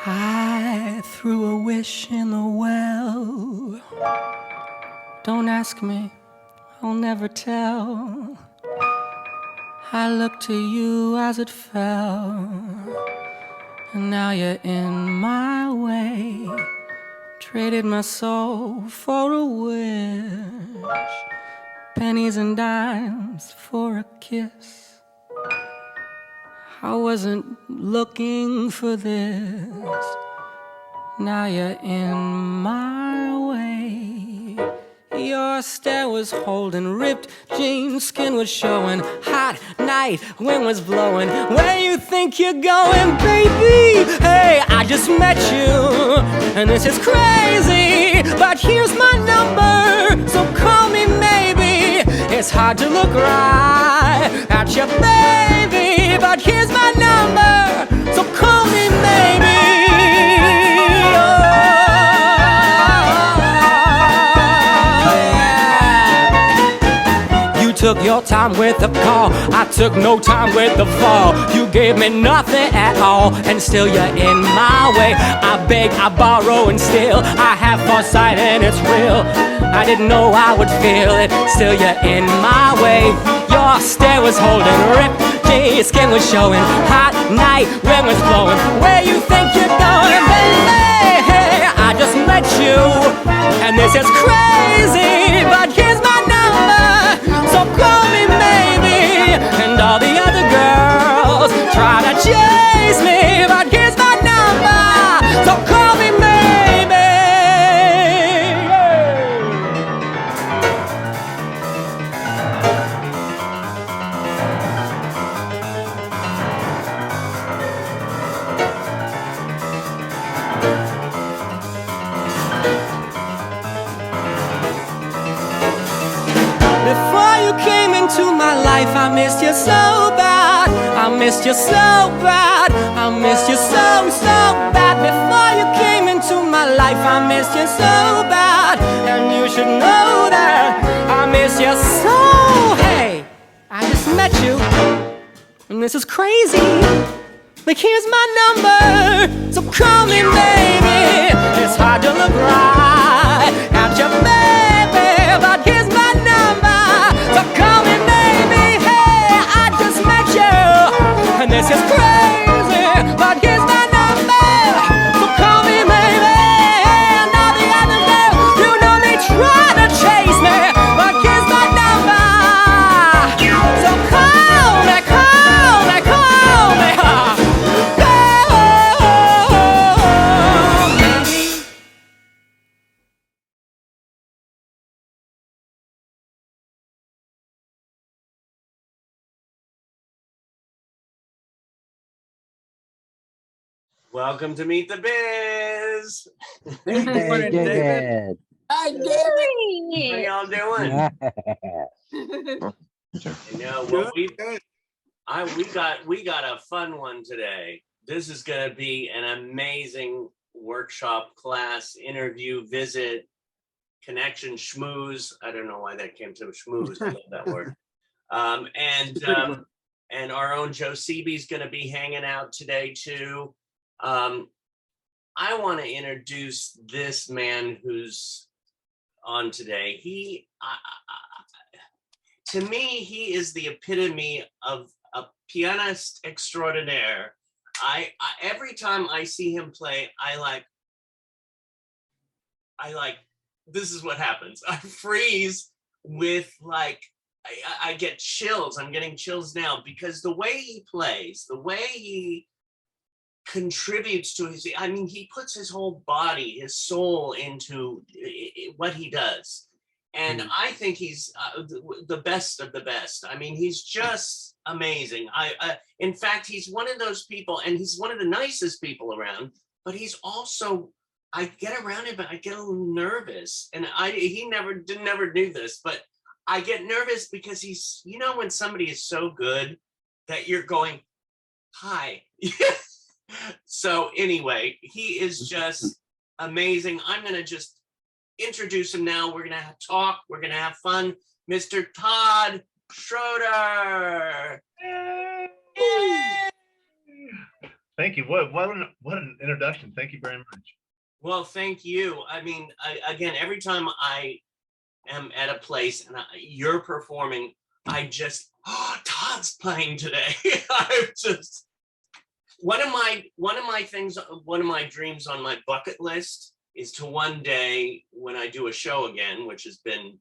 I threw a wish in the well. Don't ask me, I'll never tell. I looked to you as it fell, and now you're in my way. Traded my soul for a wish, pennies and dimes for a kiss. I wasn't looking for this. Now you're in my way. Your stare was holding, ripped jeans, skin was showing. Hot night, wind was blowing. Where you think you're going, baby? Hey, I just met you, and this is crazy. But here's my number, so call me maybe. It's hard to look right at your baby, but here's my number, so call me maybe. Took your time with the call, I took no time with the fall. You gave me nothing at all, and still you're in my way. I beg, I borrow, and still I have foresight, and it's real. I didn't know I would feel it, still you're in my way. Your stare was holding, ripped jeans, skin was showing. Hot night, wind was blowing. Where you think you're going, baby? Hey, I just met you, and this is crazy, but here's my number, so call me maybe. And all the other girls try to chase me, but here's my number, so call me maybe. Before you came into my life, I missed you so bad. I missed you so bad. I missed you so, so bad. Before you came into my life, I missed you so bad. And you should know that I miss you so. Hey, I just met you, and this is crazy. Like, here's my number, so call me maybe. It's hard to look right at your baby, but here's my number, so call me maybe. Hey, I just met you, and this is crazy, but here's my number, so call me maybe. And all the other girls, you know they try to chase me, but here's my number, so call me, call me, call me. Welcome to Meet the Biz. Hey, David. Hi, David. How y'all doing? You know, well, we got a fun one today. This is going to be an amazing workshop, class, interview, visit, connection, schmooze. I don't know why that came to schmooze. I love that word. And our own Joe Seby's going to be hanging out today too. I want to introduce this man who's on today. To me, he is the epitome of a pianist extraordinaire. I every time I see him play, I like, this is what happens. I freeze with I get chills. I'm getting chills now because the way he plays, the way he contributes to his, I mean, he puts his whole body, his soul into what he does. And I think he's the best of the best. I mean, he's just amazing. In fact, he's one of those people, and he's one of the nicest people around, but he's also I get around it, but I get a little nervous. And he never knew this, but I get nervous because he's, you know, when somebody is so good that you're going, hi. So anyway, he is just amazing. I'm going to just introduce him now. We're going to talk. We're going to have fun. Mr. Todd Schroeder. Yay! Thank you. What an introduction. Thank you very much. Well, thank you. I mean, again, every time I am at a place and you're performing, I just, oh, Todd's playing today. I'm just, one of my dreams on my bucket list is to one day, when I do a show again, which has been,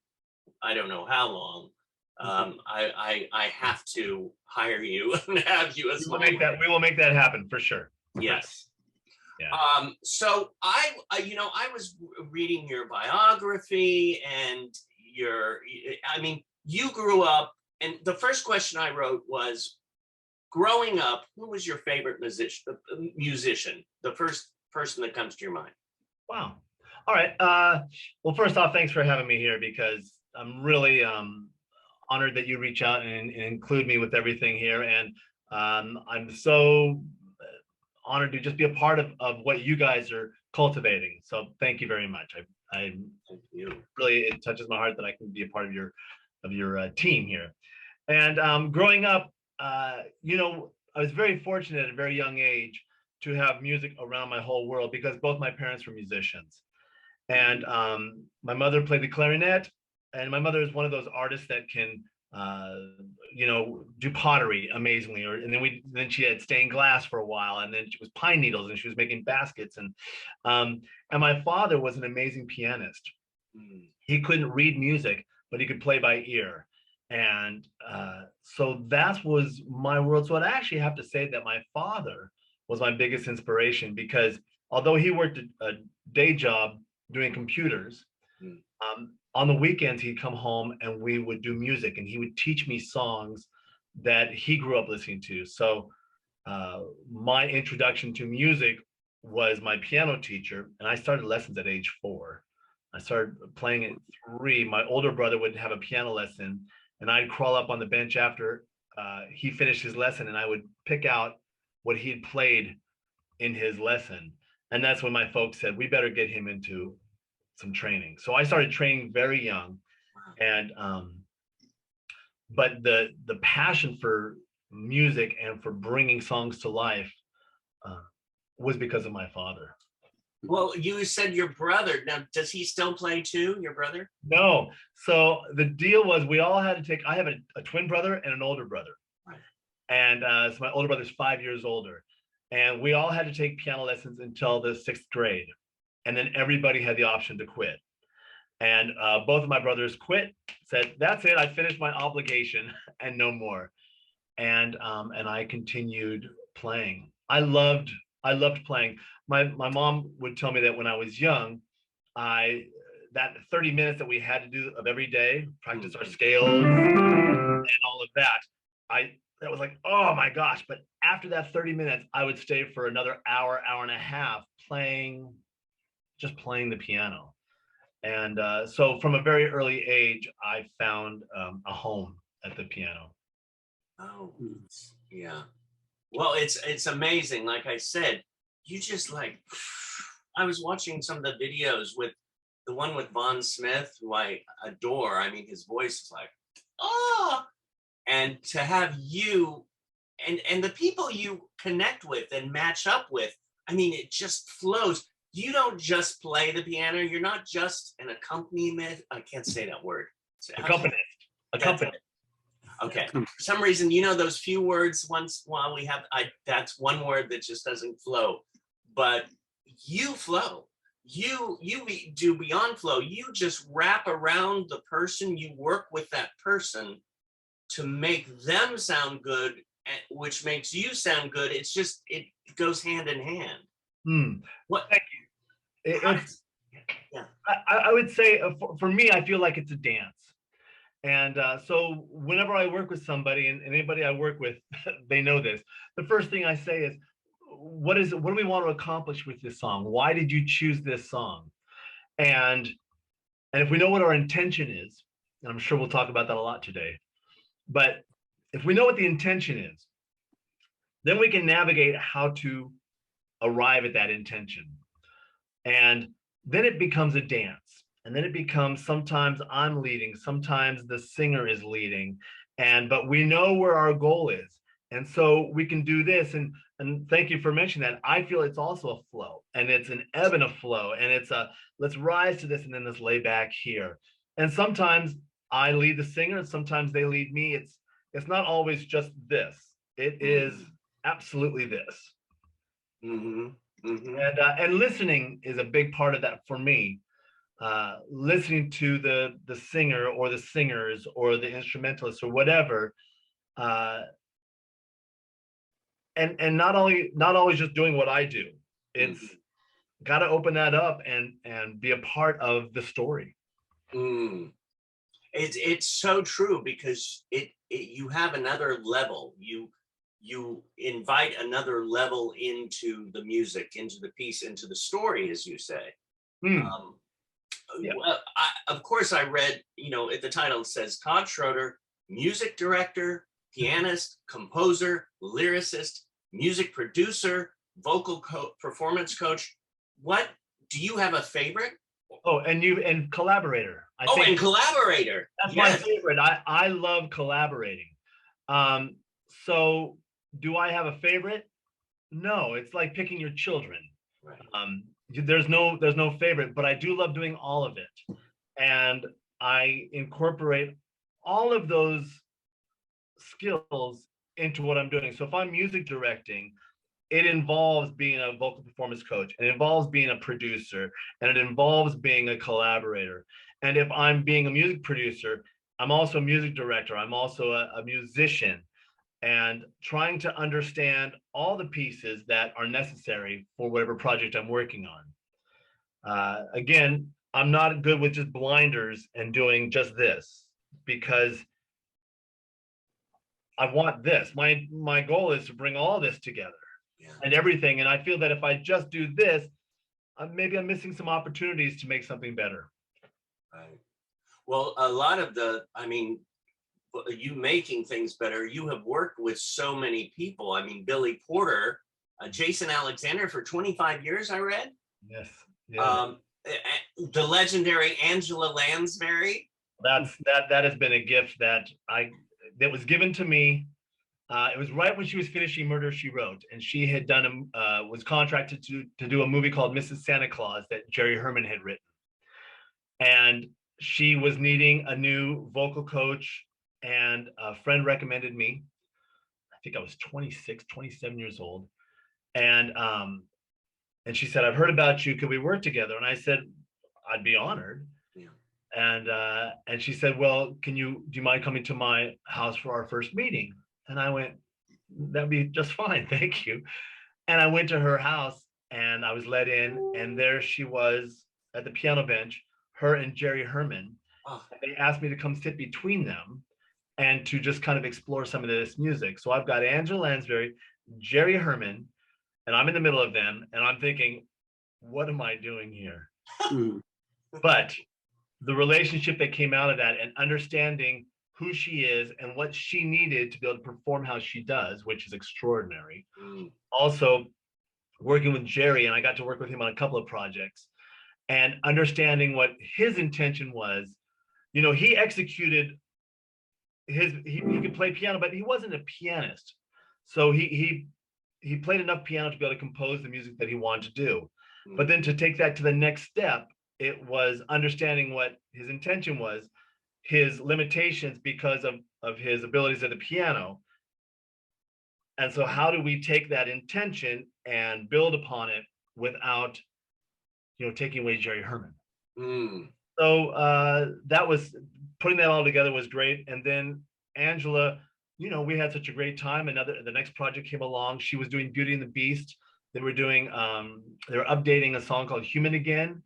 I don't know how long, I have to hire you and have you as we will make that happen for sure. Yes. Yeah. So I was reading your biography and you grew up, and the first question I wrote was, growing up, who was your favorite musician? The first person that comes to your mind. Wow. All right. Well, first off, thanks for having me here, because I'm really honored that you reach out and include me with everything here. And I'm so honored to just be a part of what you guys are cultivating. So thank you very much. I really, it touches my heart that I can be a part of your team here. And growing up, you know, I was very fortunate at a very young age to have music around my whole world, because both my parents were musicians. And my mother played the clarinet, and my mother is one of those artists that can you know, do pottery amazingly, and then she had stained glass for a while, and then she was pine needles, and she was making baskets. And my father was an amazing pianist. He couldn't read music, but he could play by ear. And so that was my world. So I'd actually have to say that my father was my biggest inspiration, because although he worked a day job doing computers, on the weekends he'd come home and we would do music, and he would teach me songs that he grew up listening to. So my introduction to music was my piano teacher, and I started lessons at age 4. I started playing at 3. My older brother would have a piano lesson, and I'd crawl up on the bench after he finished his lesson, and I would pick out what he had played in his lesson. And that's when my folks said, we better get him into some training. So I started training very young. And but the passion for music and for bringing songs to life was because of my father. Well, you said your brother. Now, does he still play too, your brother? No. So the deal was, we all had to take, I have a twin brother and an older brother. Right. And so my older brother's 5 years older. And we all had to take piano lessons until the 6th grade. And then everybody had the option to quit. And both of my brothers quit, said, that's it, I finished my obligation and no more. And I continued playing. I loved playing. My mom would tell me that when I was young, that 30 minutes that we had to do of every day, practice our scales and all of that, that was like, oh my gosh. But after that 30 minutes, I would stay for another hour, hour and a half just playing the piano. And so from a very early age, I found a home at the piano. Oh, yeah. Well, it's amazing. Like I said, you just like, I was watching some of the videos with the one with Von Smith, who I adore. I mean, his voice is like, oh, and to have you and the people you connect with and match up with, I mean, it just flows. You don't just play the piano. You're not just an accompaniment. I can't say that word. Accompanist. Okay. For some reason, you know, those few words once while we have, that's one word that just doesn't flow, but you flow. You do beyond flow. You just wrap around the person, you work with that person to make them sound good, which makes you sound good. It's just, it goes hand in hand. What? Thank you. Yeah. I would say for me, I feel like it's a dance. And so whenever I work with somebody, and anybody I work with, they know this. The first thing I say is, what do we want to accomplish with this song? Why did you choose this song? And if we know what our intention is, and I'm sure we'll talk about that a lot today, but if we know what the intention is, then we can navigate how to arrive at that intention. And then it becomes a dance. And then it becomes, sometimes I'm leading, sometimes the singer is leading, but we know where our goal is. And so we can do this. And thank you for mentioning that. I feel it's also a flow, and it's an ebb and a flow, and it's a, let's rise to this and then let's lay back here. And sometimes I lead the singer and sometimes they lead me. It's not always just this. It is absolutely this. Mm-hmm. Mm-hmm. And listening is a big part of that for me. Listening to the singer or the singers or the instrumentalists or whatever, and not always just doing what I do. It's got to open that up and be a part of the story. It's so true, because you have another level. You invite another level into the music, into the piece, into the story, as you say. Yeah. Well, of course, I read, at the title it says Todd Schroeder, music director, pianist, composer, lyricist, music producer, performance coach. What, do you have a favorite? Oh, and collaborator. I think and collaborator. That's my favorite. I love collaborating. So do I have a favorite? No, it's like picking your children. Right. There's no favorite, but I do love doing all of it. And I incorporate all of those skills into what I'm doing. So if I'm music directing, it involves being a vocal performance coach, it involves being a producer, and it involves being a collaborator. And if I'm being a music producer, I'm also a music director, I'm also a musician, and trying to understand all the pieces that are necessary for whatever project I'm working on. Again, I'm not good with just blinders and doing just this, because I want this. My goal is to bring all this together. Yeah. And everything. And I feel that if I just do this, maybe I'm missing some opportunities to make something better. Right. Well, a lot of you making things better, you have worked with so many people. I mean, Billy Porter, Jason Alexander for 25 years, I read. Yes. Yeah. The legendary Angela Lansbury. That has been a gift that was given to me. It was right when she was finishing Murder, She Wrote, and she had was contracted to do a movie called Mrs. Santa Claus that Jerry Herman had written. And she was needing a new vocal coach, and a friend recommended me. I think I was 26, 27 years old. And she said, I've heard about you. Could we work together? And I said, I'd be honored. Yeah. And she said, well, do you mind coming to my house for our first meeting? And I went, that'd be just fine, thank you. And I went to her house and I was let in, and there she was at the piano bench, her and Jerry Herman. Oh. They asked me to come sit between them and to just kind of explore some of this music. So I've got Angela Lansbury, Jerry Herman, and I'm in the middle of them, and I'm thinking, what am I doing here? But the relationship that came out of that, and understanding who she is and what she needed to be able to perform how she does, which is extraordinary. Also working with Jerry, and I got to work with him on a couple of projects, and understanding what his intention was. He executed he could play piano, but he wasn't a pianist. So he played enough piano to be able to compose the music that he wanted to do. But then to take that to the next step, it was understanding what his intention was, his limitations because of his abilities at the piano. And so how do we take that intention and build upon it without, taking away Jerry Herman? So that was, putting that all together was great. And then Angela, we had such a great time. The next project came along. She was doing Beauty and the Beast. They were updating a song called Human Again.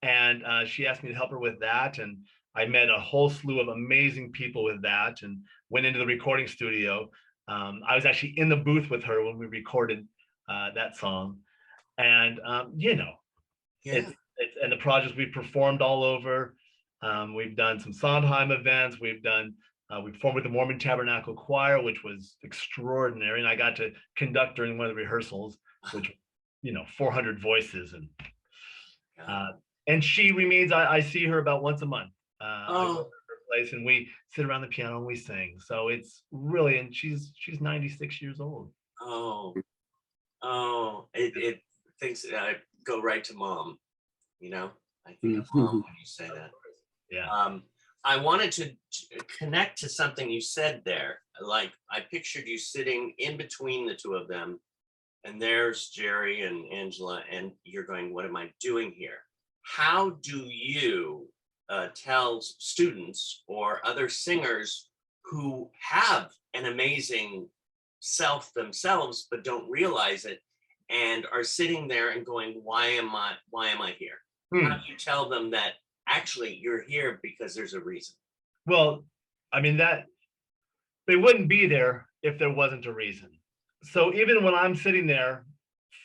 And she asked me to help her with that. And I met a whole slew of amazing people with that, and went into the recording studio. I was actually in the booth with her when we recorded that song. And you know, Yeah. it's and the projects we've performed all over. We've done some Sondheim events. We performed with the Mormon Tabernacle Choir, which was extraordinary. And I got to conduct during one of the rehearsals, which, 400 voices. And she remains, I see her about once a month. I go to her place and we sit around the piano and we sing. So it's really, and she's 96 years old. It thinks I go right to mom, I think of mom when you say that. Yeah. I wanted to connect to something you said there. Like I pictured you sitting in between the two of them, and there's Jerry and Angela, and you're going, what am I doing here? How do you tell students or other singers who have an amazing self themselves, but don't realize it, and are sitting there and going, why am I here? How do you tell them that actually you're here because there's a reason? Well, I mean, that they wouldn't be there if there wasn't a reason. So even when I'm sitting there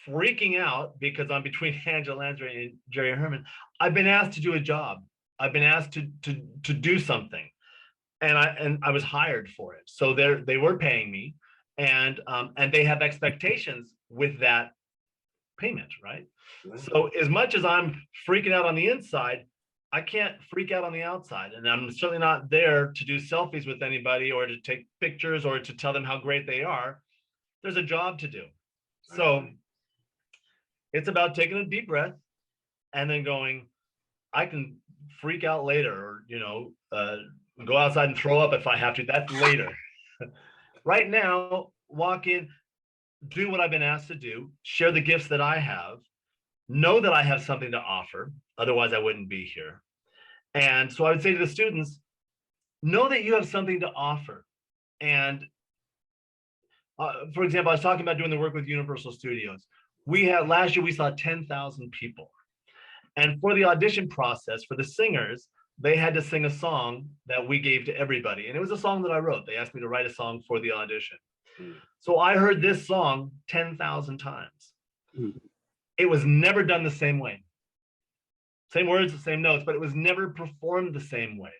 freaking out because I'm between Angela Lansbury and Jerry Herman, I've been asked to do a job. I've been asked to do something, and I was hired for it. So they were paying me, and they have expectations with that payment, right? So as much as I'm freaking out on the inside, I can't freak out on the outside. And I'm certainly not there to do selfies with anybody or to take pictures or to tell them how great they are. There's a job to do. So it's about taking a deep breath and then going, I can freak out later, or, go outside and throw up if I have to. That's later. Right now, walk in, do what I've been asked to do, share the gifts that I have, know that I have something to offer. Otherwise, I wouldn't be here. And so I would say to the students, know that you have something to offer. And for example, I was talking about doing the work with Universal Studios. Last year, we saw 10,000 people. And for the audition process, for the singers, they had to sing a song that we gave to everybody. And it was a song that I wrote. They asked me to write a song for the audition. So I heard this song 10,000 times. It was never done the same way. Same words, the same notes, but it was never performed the same way.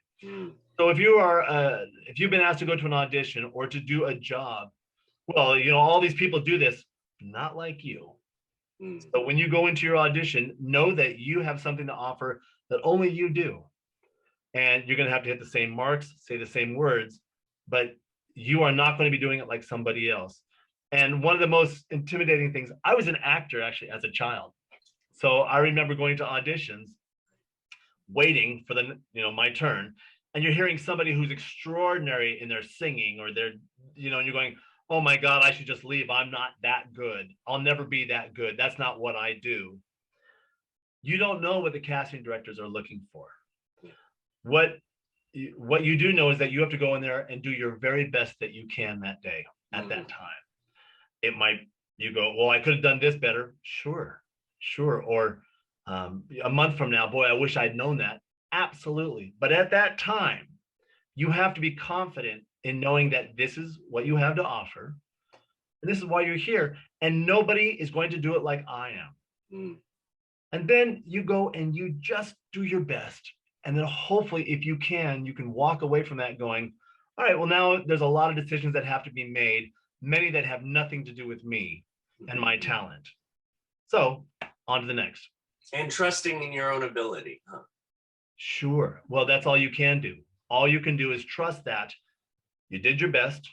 So if you've been asked to go to an audition or to do a job, well, all these people do this, not like you. So when you go into your audition, know that you have something to offer that only you do. And you're going to have to hit the same marks, say the same words, but you are not going to be doing it like somebody else. And one of the most intimidating things, I was an actor actually as a child. So I remember going to auditions, waiting for my turn, and you're hearing somebody who's extraordinary in their singing or their, and you're going, oh my God, I should just leave. I'm not that good. I'll never be that good. That's not what I do. You don't know what the casting directors are looking for. What you do know is that you have to go in there and do your very best that you can that day at that time. You go, well, I could have done this better. Sure. Or a month from now, boy, I wish I'd known that. Absolutely. But at that time, you have to be confident in knowing that this is what you have to offer. And this is why you're here. And nobody is going to do it like I am. And then you go and you just do your best. And then hopefully, if you can walk away from that going, all right, well, now there's a lot of decisions that have to be made, many that have nothing to do with me and my talent. So on to the next. And trusting in your own ability, huh? Sure. Well, that's all you can do. All you can do is trust that you did your best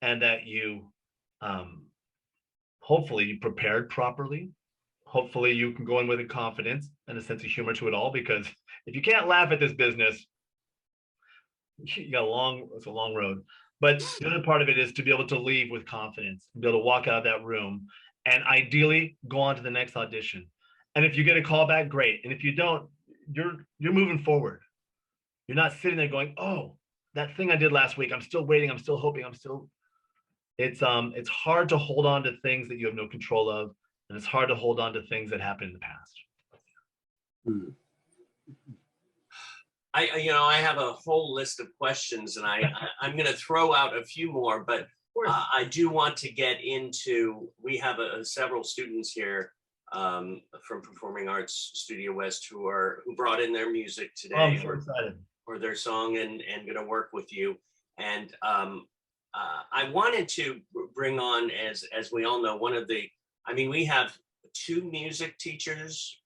and that you hopefully you prepared properly. Hopefully you can go in with a confidence and a sense of humor to it all, because if you can't laugh at this business, it's a long road. But the other part of it is to be able to leave with confidence, be able to walk out of that room and ideally go on to the next audition. And if you get a call back, great. And if you don't, you're moving forward. You're not sitting there going, oh, that thing I did last week, I'm still waiting, I'm still hoping, it's hard to hold on to things that you have no control of. And it's hard to hold on to things that happened in the past. I have a whole list of questions, and I'm going to throw out a few more, but course. I do want to get into, we have several students here from Performing Arts Studio West who brought in their music Oh, I'm today so excited. or their song and going to work with you. And I wanted to bring on, as we all know, we have 2 music teachers,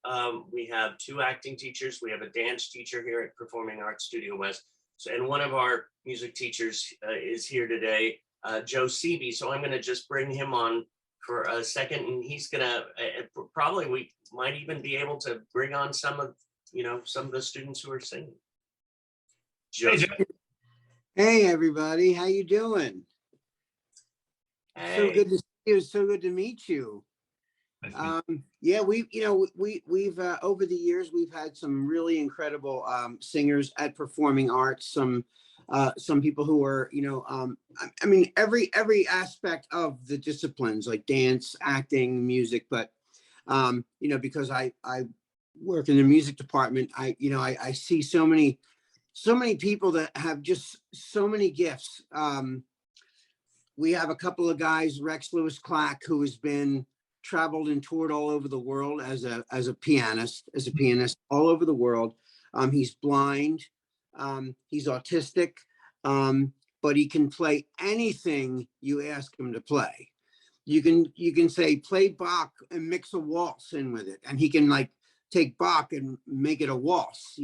we have 2 acting teachers, we have a dance teacher here at Performing Arts Studio West. So, and one of our music teachers is here today, Joe Seavey. So I'm going to just bring him on for a second, and he's going to probably, we might even be able to bring on some of the students who are singing. Hey, Joe. Hey everybody, how you doing? Hey. So good to see you. So good to meet you. Nice to meet Yeah, we've over the years we've had some really incredible singers at Performing Arts. Some people who are I mean every aspect of the disciplines like dance, acting, music. But because I work in the music department, I see so many people that have just so many gifts. We have a couple of guys, Rex Lewis Clack, who has been traveled and toured all over the world as a pianist all over the world. He's blind, he's autistic, but he can play anything you ask him to play. You can say play Bach and mix a waltz in with it, and he can like take Bach and make it a waltz,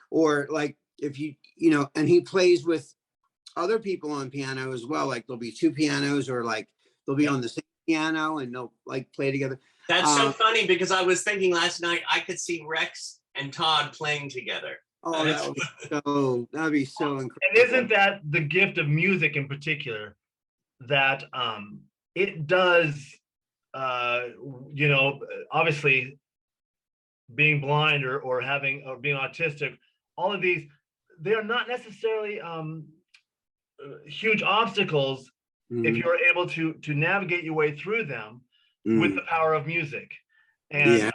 or like if and he plays with other people on piano as well. Like there'll be 2 pianos, or like they'll be on the same piano and they'll like play together. That's so funny, because I was thinking last night I could see Rex and Todd playing together. Oh, that'd be so incredible. And isn't that the gift of music in particular, that it does, obviously being blind or being autistic, all of these, they are not necessarily huge obstacles if you're able to navigate your way through them with the power of music. And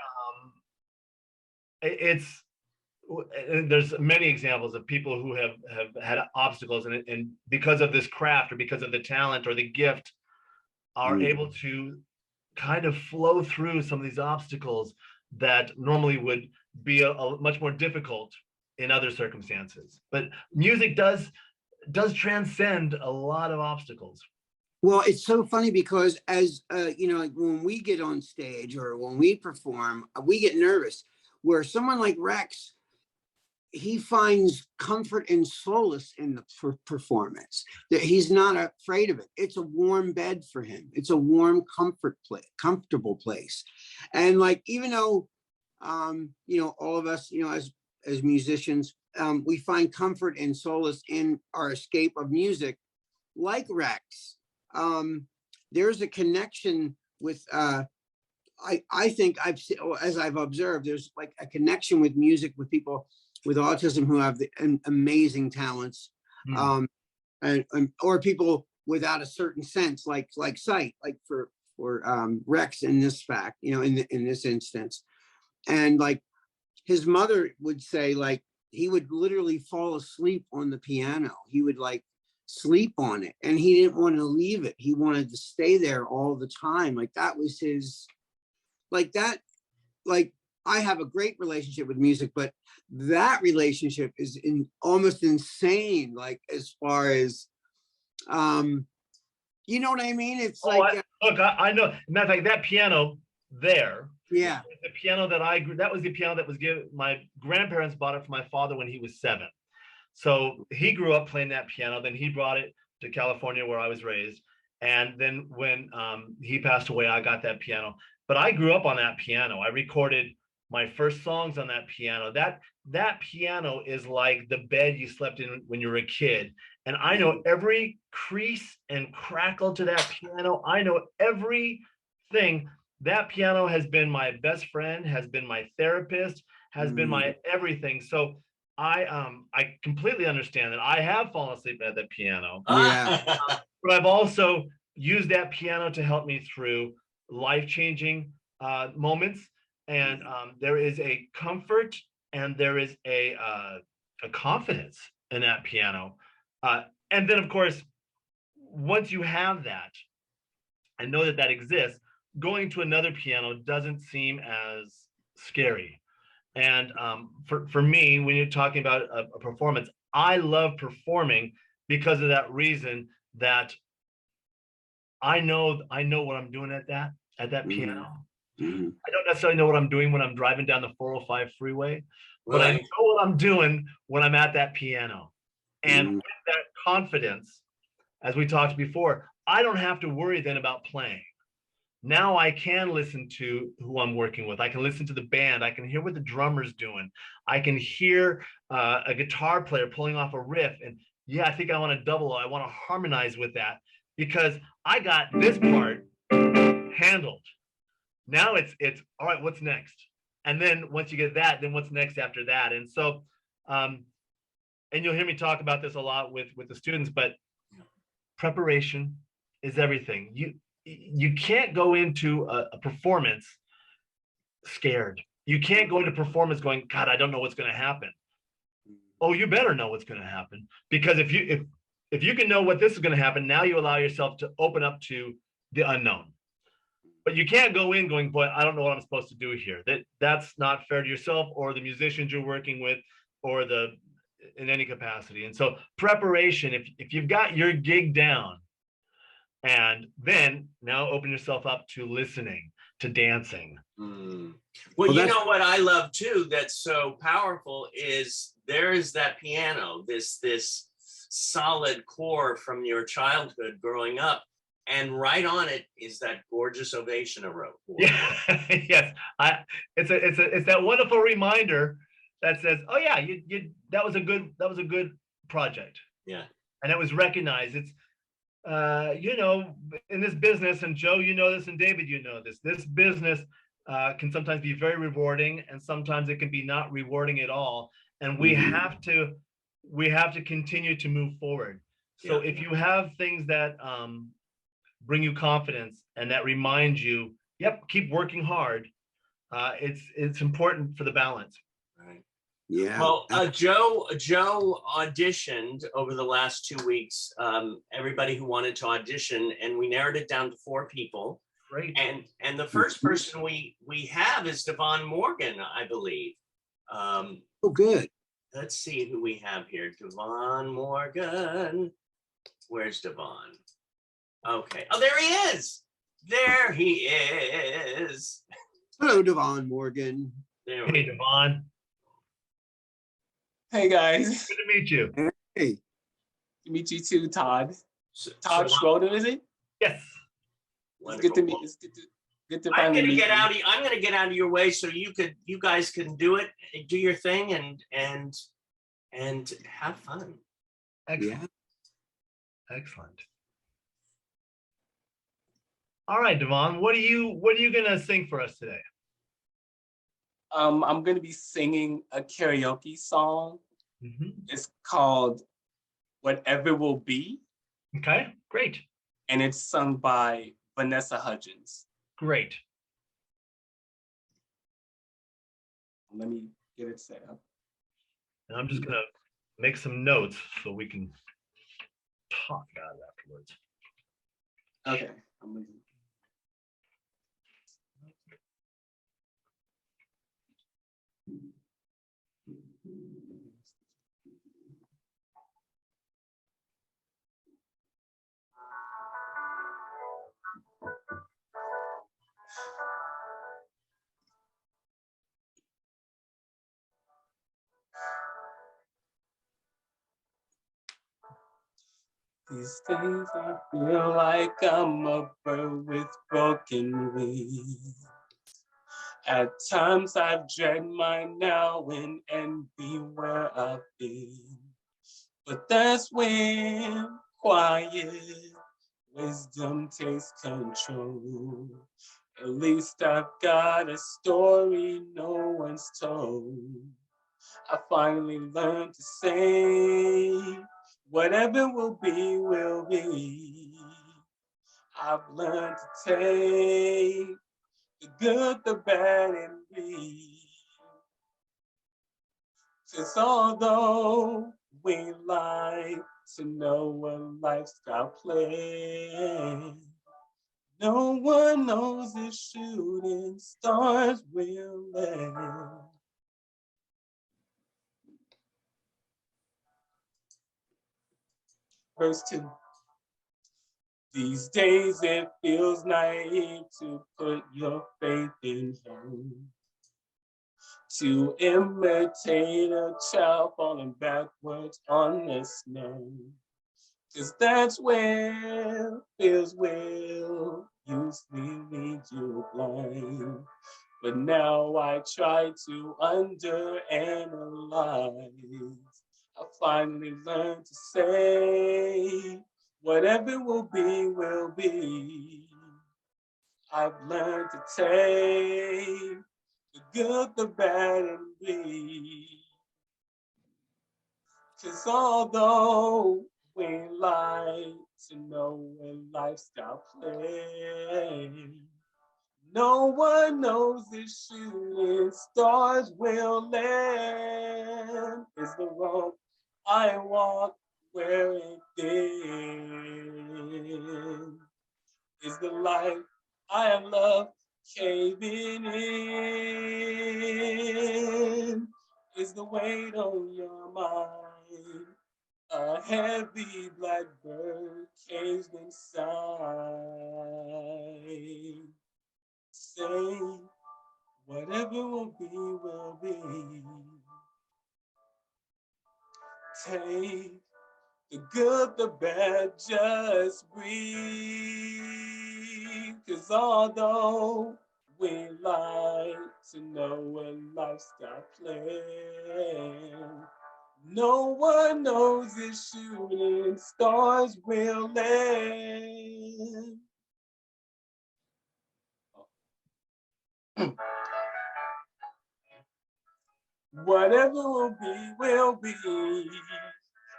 there's many examples of people who have had obstacles, and because of this craft or because of the talent or the gift are able to kind of flow through some of these obstacles that normally would be a much more difficult in other circumstances. But music does transcend a lot of obstacles. Well, it's so funny because as like when we get on stage or when we perform, we get nervous. Where someone like Rex, he finds comfort and solace in the performance. That he's not afraid of it. It's a warm bed for him. It's a warm, comfortable place. And like, even though, all of us, as musicians, we find comfort and solace in our escape of music. Like Rex, there's a connection with. I think as I've observed, there's like a connection with music with people with autism who have amazing talents, or people without a certain sense, like sight, like for Rex in this fact, in this instance. And like his mother would say, like he would literally fall asleep on the piano. He would like sleep on it, and he didn't want to leave it. He wanted to stay there all the time. Like that was his, like that, like I have a great relationship with music, but that relationship is almost insane. Like as far as, you know what I mean? It's I know. Matter of fact, that piano there. Yeah. The piano that was the piano that was given. My grandparents bought it for my father when he was 7. So he grew up playing that piano. Then he brought it to California where I was raised. And then when he passed away, I got that piano. But I grew up on that piano. I recorded my first songs on that piano. That piano is like the bed you slept in when you were a kid. And I know every crease and crackle to that piano. I know everything. That piano has been my best friend, has been my therapist, has been my everything. So I completely understand that. I have fallen asleep at the piano. Yeah. But I've also used that piano to help me through life-changing moments. And there is a comfort and there is a confidence in that piano. And then, of course, once you have that and know that that exists, going to another piano doesn't seem as scary. And for me, when you're talking about a performance, I love performing because of that reason, that I know what I'm doing at that piano. Mm-hmm. I don't necessarily know what I'm doing when I'm driving down the 405 freeway, but I Right. know what I'm doing when I'm at that piano. And Mhm. with that confidence, as we talked before, I don't have to worry then about playing. Now I can listen to who I'm working with. I can listen to the band. I can hear what the drummer's doing. I can hear a guitar player pulling off a riff. And yeah, I think I want to double. I want to harmonize with that because I got this part handled. Now it's all right. What's next? And then once you get that, then what's next after that? And so, and you'll hear me talk about this a lot with the students, but preparation is everything. You can't go into a performance scared. You can't go into performance going, God, I don't know what's going to happen. Oh, you better know what's going to happen, because if you can know what this is going to happen, now you allow yourself to open up to the unknown. But you can't go in going, boy, I don't know what I'm supposed to do here. That's not fair to yourself or the musicians you're working with, or in any capacity. And so preparation, if you've got your gig down, and then now open yourself up to listening, to dancing. Well, Well, you that's- know what I love too, that's so powerful, is there is that piano, this solid core from your childhood growing up, and right on it is that gorgeous ovation I wrote. Yeah, yes. It's that wonderful reminder that says, oh yeah, that was a good project. Yeah. And it was recognized. It's in this business, and Joe, you know this, and David, you know this business can sometimes be very rewarding, and sometimes it can be not rewarding at all. And we have to continue to move forward. So if you have things that bring you confidence and that remind you, yep, keep working hard, it's important for the balance. Right. Yeah. Well, Joe auditioned over the last 2 weeks. Everybody who wanted to audition, and we narrowed it down to 4 people. Great. And the first person we have is Devon Morgan, I believe. Oh, good. Let's see who we have here. Devon Morgan. Where's Devon? Okay. Oh, there he is. There he is. Hello, Devon Morgan. There Hey, we go. Devon. Hey guys, Good to meet you. Hey. meet you too, Todd. So- Todd so Schroeder, is it? Yes. It's good to meet. wonderful. It's good to I'm finally gonna meet get you. out of. I'm gonna get out of your way so you guys can do it, do your thing, and have fun. Excellent. Yeah. Excellent. All right, Devon, what are you gonna sing for us today? I'm gonna be singing a karaoke song. Mhm. It's called "Whatever Will Be," Okay, great. and it's sung by Vanessa Hudgens. Great. Let me get it set up. And I'm just gonna make some notes so we can talk about it afterwards. Okay. I'm gonna... These days I feel like I'm a bird with broken wings. At times I've dragged my now and envy where I've been. But that's when quiet wisdom takes control. At least I've got a story no one's told. I finally learned to say, whatever will be, will be. I've learned to take the good, the bad, and me. 'Cause although we like to know what life's got planned. No one knows if shooting stars will land. Verse 2. These days it feels naive to put your faith in him, to imitate a child falling backwards on the snow. 'Cause that's where fears will usually lead you blind. But now I try to underanalyze. I finally learned to say, whatever will be, will be. I've learned to take the good, the bad, and bleed. 'Cause although we like to know when life's got planned, no one knows if shooting stars will land. Is the road I walk where it ends? Is the life I have loved caving in? Is the weight on your mind a heavy blackbird caged inside? Say, whatever will be, will be. Take the good, the bad, just breathe. 'Cause although we like to know when life's got planned, no one knows if shooting stars will land. Whatever will be,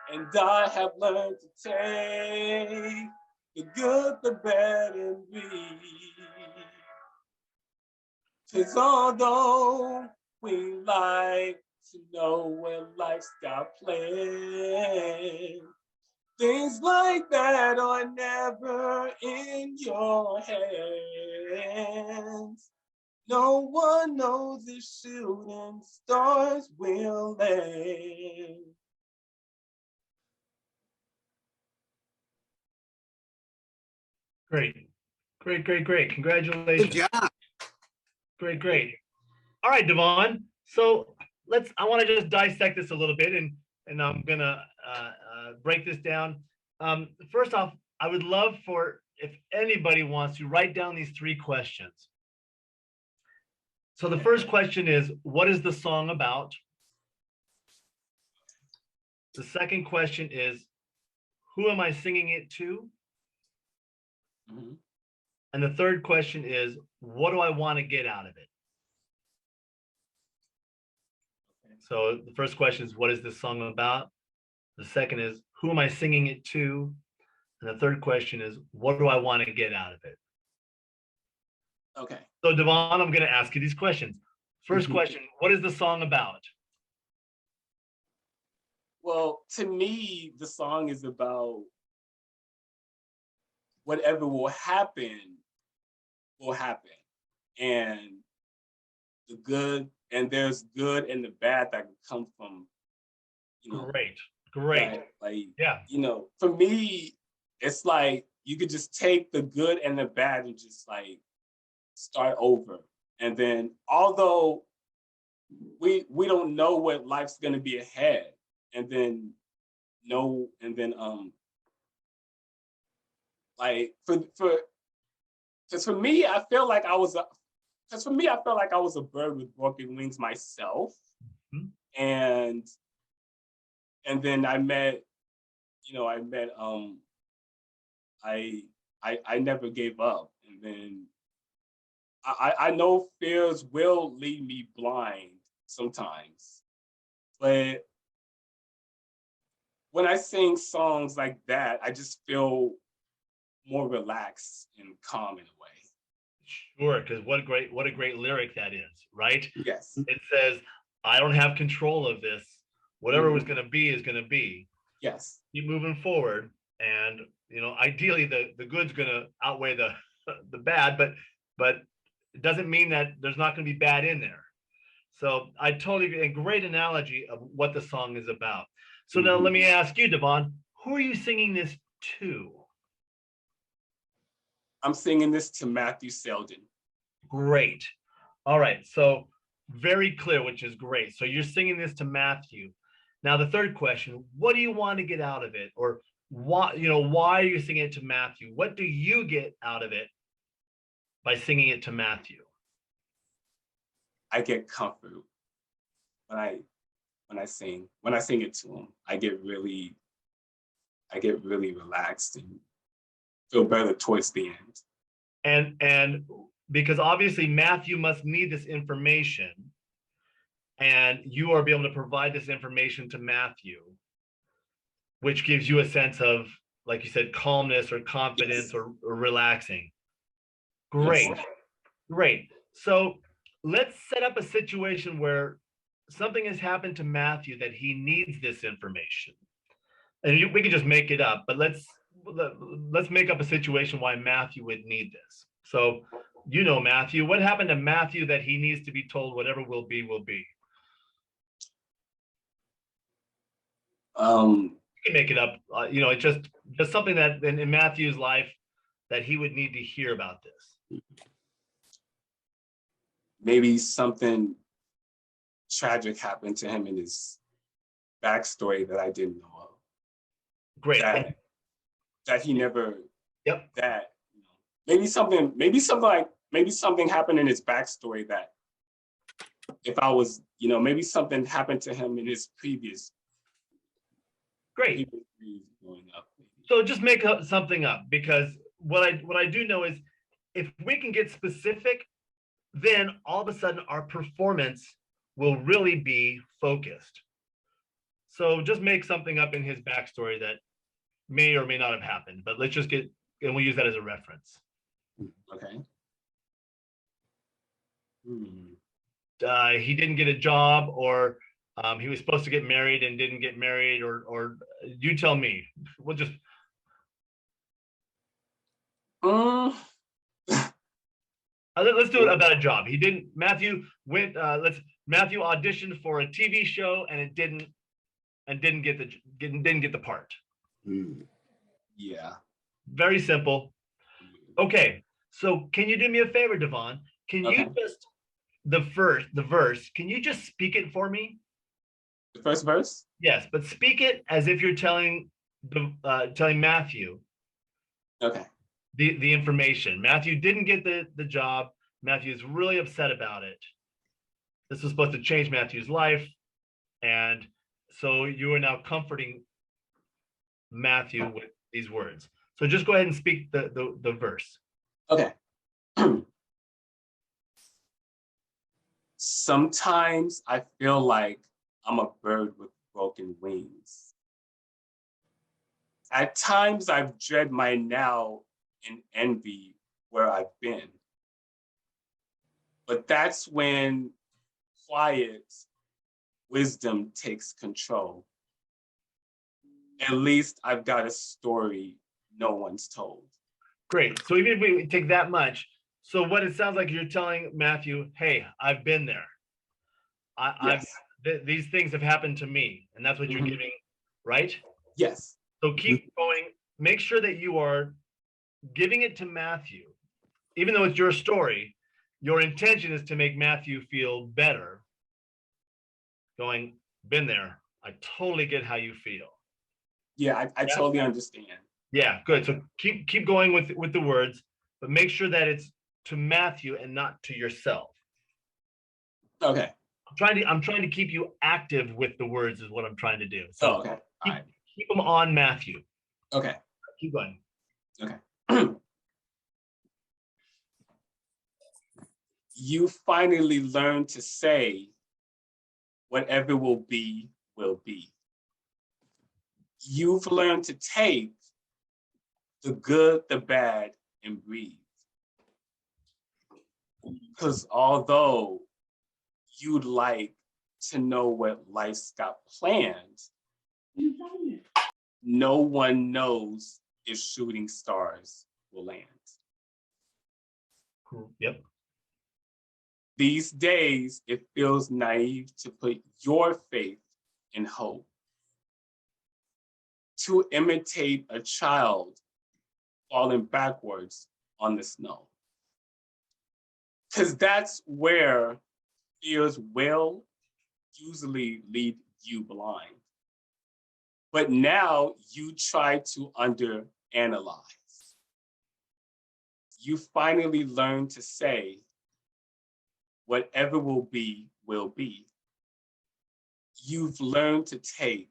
and I have learned to take the good, the bad, and breathe. 'Cause although we like to know when life's got planned, things like that are never in your hands. No one knows if shooting stars will land. Great, great, great, great. Good Congratulations. job. Great, great. All right, Devon. So I want to just dissect this a little bit, and I'm gonna break this down. First off, I would love for if anybody wants to write down these 3 questions. So the first question is, what is the song about? The second question is, who am I singing it to? Mhm. And the third question is, what do I want to get out of it? So the first question is, what is this song about? The second is, who am I singing it to? And the third question is, what do I want to get out of it? Okay. So Devon, I'm going to ask you these questions. First question, what is the song about? Well, to me, the song is about whatever will happen. And the good, and there's good and the bad that can come from, Great, great. that, like, Yeah. For me, it's like you could just take the good and the bad and just like start over. And then although we don't know what life's gonna be ahead, and then like because for me, I feel like I was a bird with broken wings myself. Mhm. And then I never gave up. And then I know fears will lead me blind sometimes, but when I sing songs like that, I just feel more relaxed and calm in a way. Sure, because what a great lyric that is, right? Yes. It says, I don't have control of this. Whatever was going to be is going to be. Yes. keep moving forward, and ideally the good's gonna outweigh the the bad, but it doesn't mean that there's not gonna be bad in there. So I totally agree. A great analogy of what the song is about. So now let me ask you, Devon, who are you singing this to? I'm singing this to Matthew Selden. Great. All right. So very clear, which is great. So you're singing this to Matthew. Now the third question, what do you want to get out of it? Or why are you singing it to Matthew? What do you get out of it by singing it to Matthew? I get comfort when I sing it to him. I get really relaxed and feel better towards the end. And because obviously Matthew must need this information, and you are able to provide this information to Matthew, which gives you a sense of, like you said, calmness or confidence, Yes. or relaxing. Great. Yes. Great. So let's set up a situation where something has happened to Matthew that he needs this information. And we can just make it up, but let's make up a situation why Matthew would need this. So, Matthew, what happened to Matthew that he needs to be told whatever will be, will be? You can make it up. It's just something that in Matthew's life that he would need to hear about this. Maybe something tragic happened to him in his backstory that I didn't know of. Great. That he never. Yep. That maybe something happened in his backstory that if I was, maybe something happened to him in his previous. Great. Growing up. So just make something up, because what I do know is if we can get specific, then all of a sudden our performance will really be focused. So just make something up in his backstory that may or may not have happened, but let's just and we'll use that as a reference. Okay. He didn't get a job, or he was supposed to get married and didn't get married, or you tell me. We'll just. Let's do it about a job. Matthew auditioned for a TV show and didn't get the part. Yeah. Very simple. Okay, so can you do me a favor, Devon? Can you just the verse? Can you just speak it for me? The first verse? Yes, but speak it as if you're telling Matthew. Okay. The information. Matthew didn't get the job. Matthew's really upset about it. This was supposed to change Matthew's life, and so you are now comforting Matthew with these words. So just go ahead and speak the verse. Okay. Sometimes I feel like I'm a bird with broken wings. At times I've dread my now and envy where I've been. But that's when quiet wisdom takes control. At least I've got a story no one's told. Great. So even if we take that much, so what it sounds like you're telling Matthew, hey, I've been there. Yes. These things have happened to me, and that's what you're giving, right? Yes. So keep going. Make sure that you are giving it to Matthew, even though it's your story. Your intention is to make Matthew feel better. Going, been there. I totally get how you feel. Yeah, I totally understand. Yeah, good. So keep going with the words, but make sure that it's to Matthew and not to yourself. Okay. I'm trying to keep you active with the words is what I'm trying to do. So okay. Keep them on Matthew. Okay. Keep going. Okay. You finally learn to say, whatever will be, will be. You've learned to take the good, the bad, and breathe. Because although you'd like to know what life's got planned, no one knows if shooting stars will land. Yep. These days, it feels naive to put your faith in hope, to imitate a child falling backwards on the snow. Because that's where fears will usually lead you blind. But now you try to underanalyze. You finally learn to say, whatever will be, will be. You've learned to take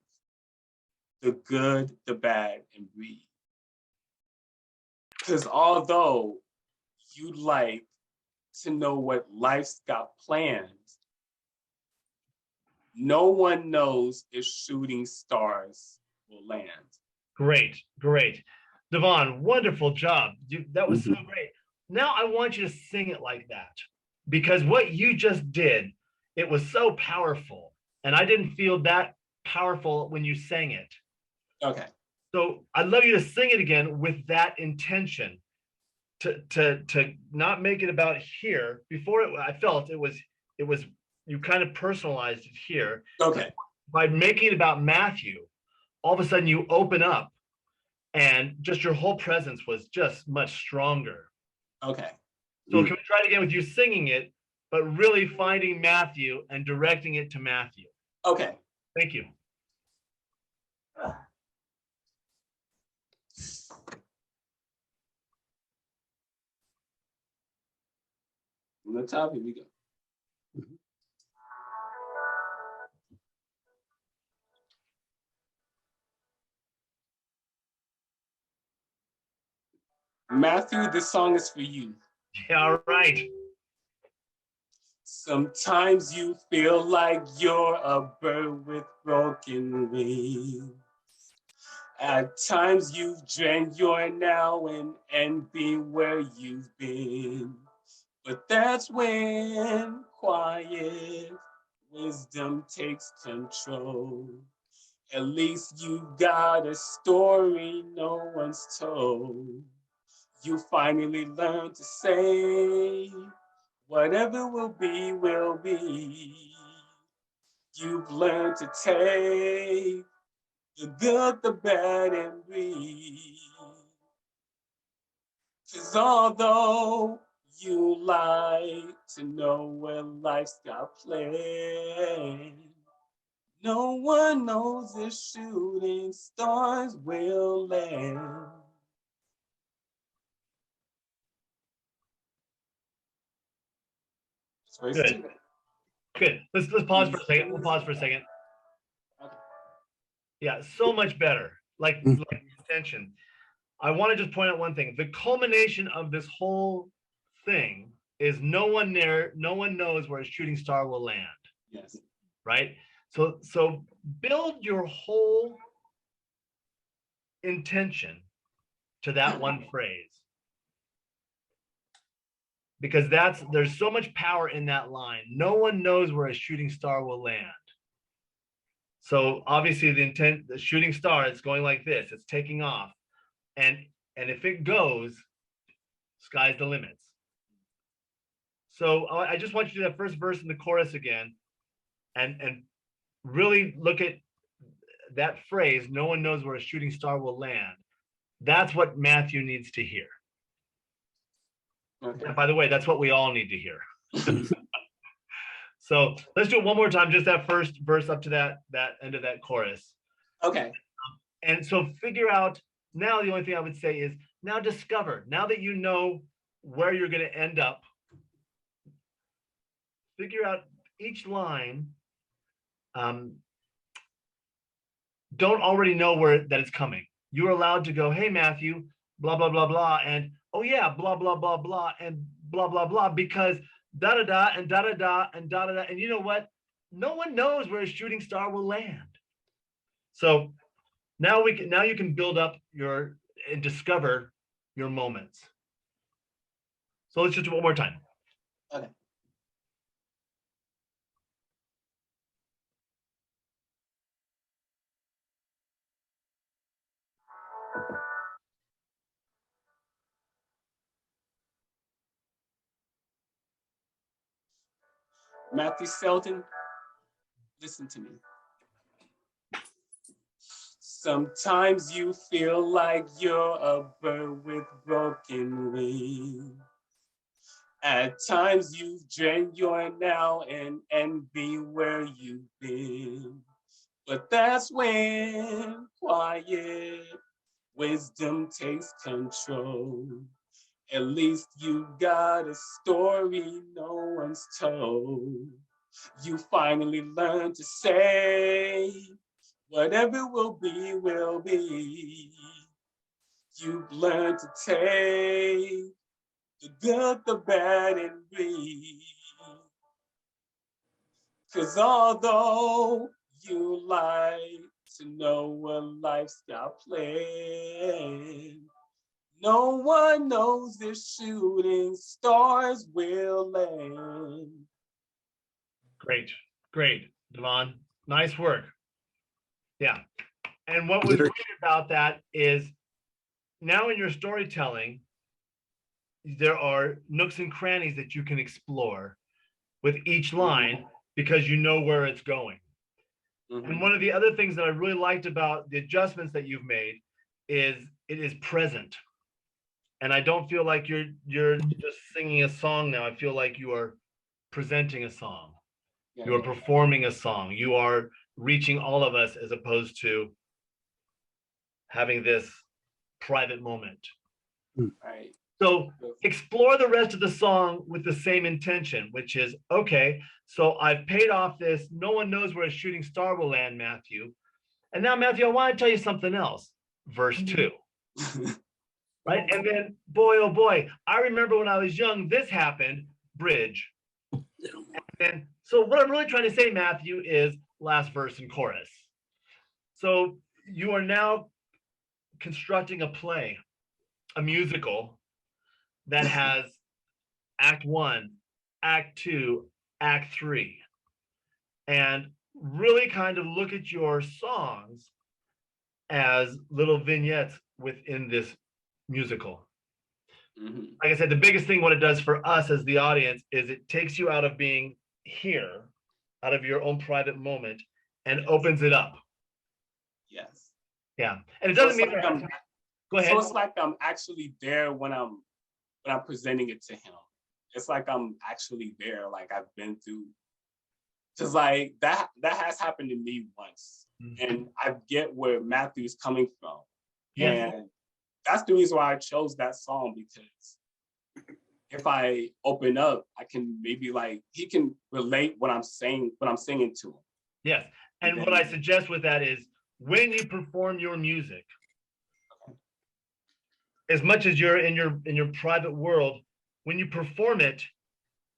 the good, the bad, and breathe. Because although you'd like to know what life's got planned, no one knows if shooting stars will land. Great, great. Devon, wonderful job. That was so great. Now I want you to sing it like that, because what you just did, it was so powerful. And I didn't feel that powerful when you sang it. Okay. So I'd love you to sing it again with that intention, to not make it about here. Before I felt it was you kind of personalized it here. Okay. By making it about Matthew, all of a sudden you open up and just your whole presence was just much stronger. Okay. So can we try it again with you singing it, but really finding Matthew and directing it to Matthew? Okay. Thank you. From the top, here we go. Matthew, this song is for you. Yeah, all right. Sometimes you feel like you're a bird with broken wings. At times you've drained your now and envy where you've been. But that's when quiet wisdom takes control. At least you got a story no one's told. You finally learn to say, whatever will be, will be. You've learned to take the good, the bad, and breathe. 'Cause although you like to know where life's got planned, no one knows if shooting stars will land. Good. Good. Let's pause for a second. We'll pause for a second. Okay. Yeah, so much better. Like intention. I want to just point out one thing. The culmination of this whole thing is no one knows where a shooting star will land. Yes. Right? So build your whole intention to that one phrase. Because there's so much power in that line. No one knows where a shooting star will land. So obviously the shooting star is going like this, it's taking off. And if it goes, sky's the limits. So I just want you to do that first verse in the chorus again and really look at that phrase, no one knows where a shooting star will land. That's what Matthew needs to hear. Okay. And by the way, that's what we all need to hear. So let's do it one more time, just that first verse up to that end of that chorus. Okay. And so figure out, now the only thing I would say is now discover, now that you know where you're going to end up, figure out each line. Don't already know that it's coming. You're allowed to go, hey, Matthew, blah, blah, blah, blah. And, oh, yeah, blah, blah, blah, blah, and blah, blah, blah, because da, da, da, and da, da, da, and da, da, da. And you know what? No one knows where a shooting star will land. So now you can build up and discover your moments. So let's just do it one more time. Okay. Matthew Selden, listen to me. Sometimes you feel like you're a bird with broken wings. At times you've drained your now and envy where you've been. But that's when quiet wisdom takes control. At least you got a story no one's told. You finally learn to say, whatever will be, will be. You've learned to take the good, the bad, and breathe. 'Cause although you like to know what life's got planned, no one knows if shooting stars will land. Great, great, Devon. Nice work. Yeah. And what was great about that is now in your storytelling, there are nooks and crannies that you can explore with each line because you know where it's going. And one of the other things that I really liked about the adjustments that you've made is it is present. And I don't feel like you're just singing a song now. I feel like you are presenting a song. Yeah. You are performing a song. You are reaching all of us as opposed to having this private moment. Right. So explore the rest of the song with the same intention, which is, okay, so I've paid off this. No one knows where a shooting star will land, Matthew. And now, Matthew, I want to tell you something else. Verse 2. Right? And then, boy, oh boy, I remember when I was young, this happened, bridge. And so what I'm really trying to say, Matthew, is last verse and chorus. So you are now constructing a play, a musical that has act 1, act 2, act 3. And really kind of look at your songs as little vignettes within this musical. Like I said, the biggest thing what it does for us as the audience is it takes you out of being here, out of your own private moment, and opens it up. Yes. Yeah. And it doesn't mean like go ahead. So it's like I'm actually there when I'm presenting it to him. It's like I'm actually there, like I've been through. Cause like that has happened to me once. And I get where Matthew's coming from. Yes. And that's the reason why I chose that song, because if I open up, I can maybe like, he can relate what I'm saying, what I'm singing to him. Yes. And what I suggest with that is when you perform your music, as much as you're in your private world, when you perform it,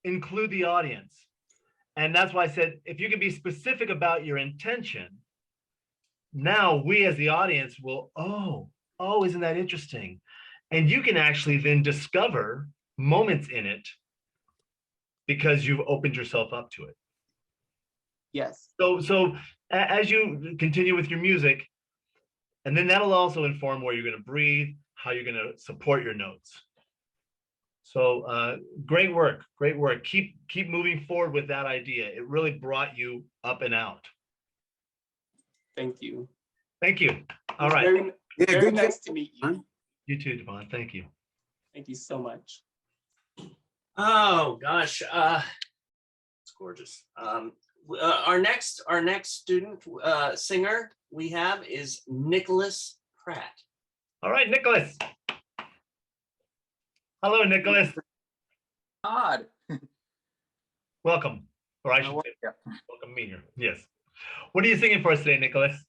include the audience. And that's why I said, if you can be specific about your intention, now we as the audience will, oh, isn't that interesting? And you can actually then discover moments in it because you've opened yourself up to it. Yes. So as you continue with your music, and then that'll also inform where you're going to breathe, how you're going to support your notes. So great work. Keep moving forward with that idea. It really brought you up and out. Thank you. Thank you. All right. Very nice to meet you. You too, Devon. Thank you. Thank you so much. Oh gosh, it's gorgeous. Our next student singer we have is Nicholas Pratt. All right, Nicholas. Hello, Nicholas. Todd. Welcome, or I should say, welcome me here. Yes. What are you singing for us today, Nicholas?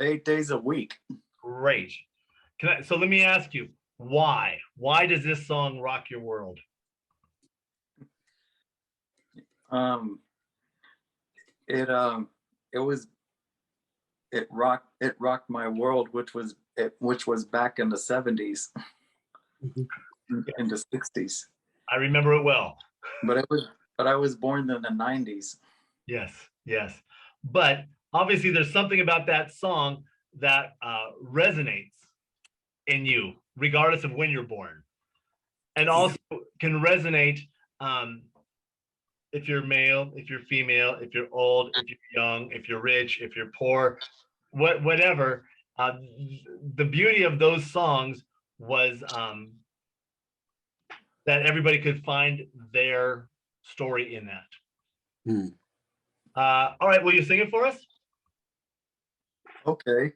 8 days a week. Great. So let me ask you, why? Why does this song rock your world? It rocked my world, which was back in the 70s, in the 60s. I remember it well. But I was born in the 90s. Yes. But obviously there's something about that song that resonates in you, regardless of when you're born, and also can resonate if you're male, if you're female, if you're old, if you're young, if you're rich, if you're poor, whatever. The beauty of those songs was that everybody could find their story in that. All right, will you sing it for us? Okay.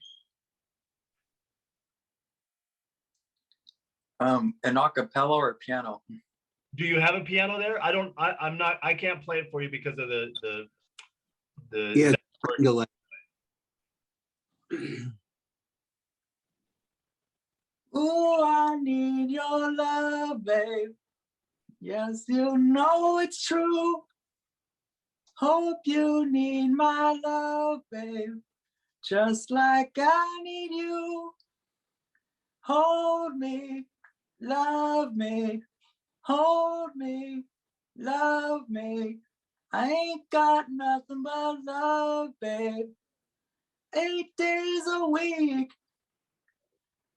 An acapella or piano? Do you have a piano there? I can't play it for you because of the Yeah. delay. Ooh, I need your love, babe. Yes, you know it's true. Hope you need my love, babe. Just like I need you. Hold me, love me, hold me, love me. I ain't got nothing but love, babe. 8 days a week.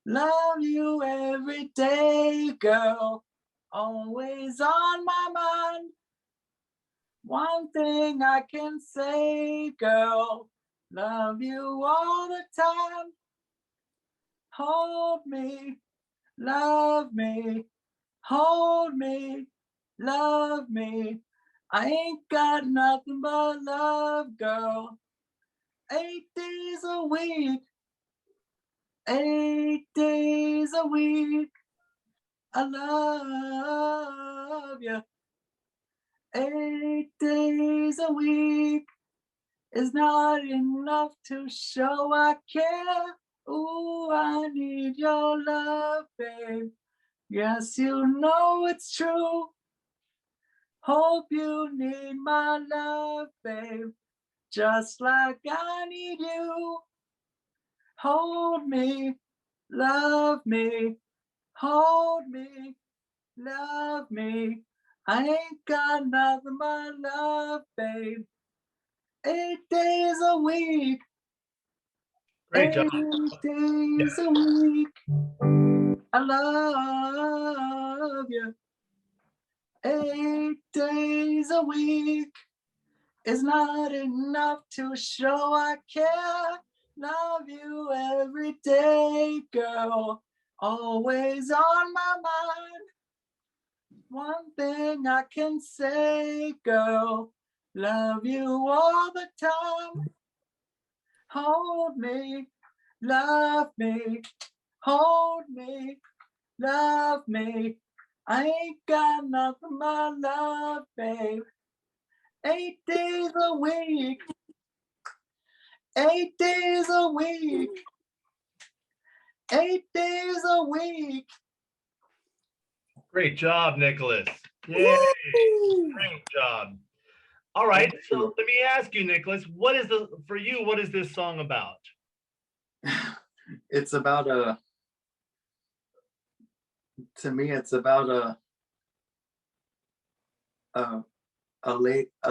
Love you every day, girl. Always on my mind. One thing I can say, girl. Love you all the time. Hold me, love me, hold me, love me. I ain't got nothing but love, girl. 8 days a week. 8 days a week. I love you. 8 days a week is not enough to show I care. Ooh, I need your love, babe. Yes, you know it's true. Hope you need my love, babe. Just like I need you. Hold me, love me, hold me, love me. I ain't got nothing but love, babe. 8 days a week. Great job. 8 days a week. I love you. 8 days a week is not enough to show I care. Love you every day, girl. Always on my mind. One thing I can say, girl. Love you all the time. Hold me, love me, hold me, love me. I ain't got nothing but love, babe. 8 days a week. 8 days a week. 8 days a week. Great job, Nicholas. Yay, great job. All right, so let me ask you, Nicholas, what is this song about? It's about to me, it's about a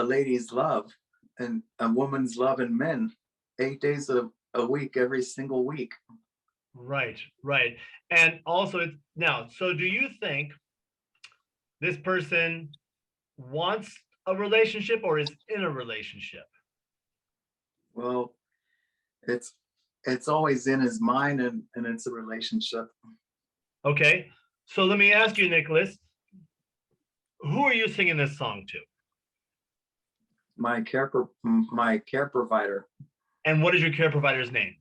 lady's love and a woman's love in men. 8 days a week, every single week. Right. And also it's now, so do you think this person wants a relationship or is in a relationship? Well, it's always in his mind, and it's a relationship. Okay, so let me ask you, Nicholas, who are you singing this song to? My care provider, And what is your care provider's name?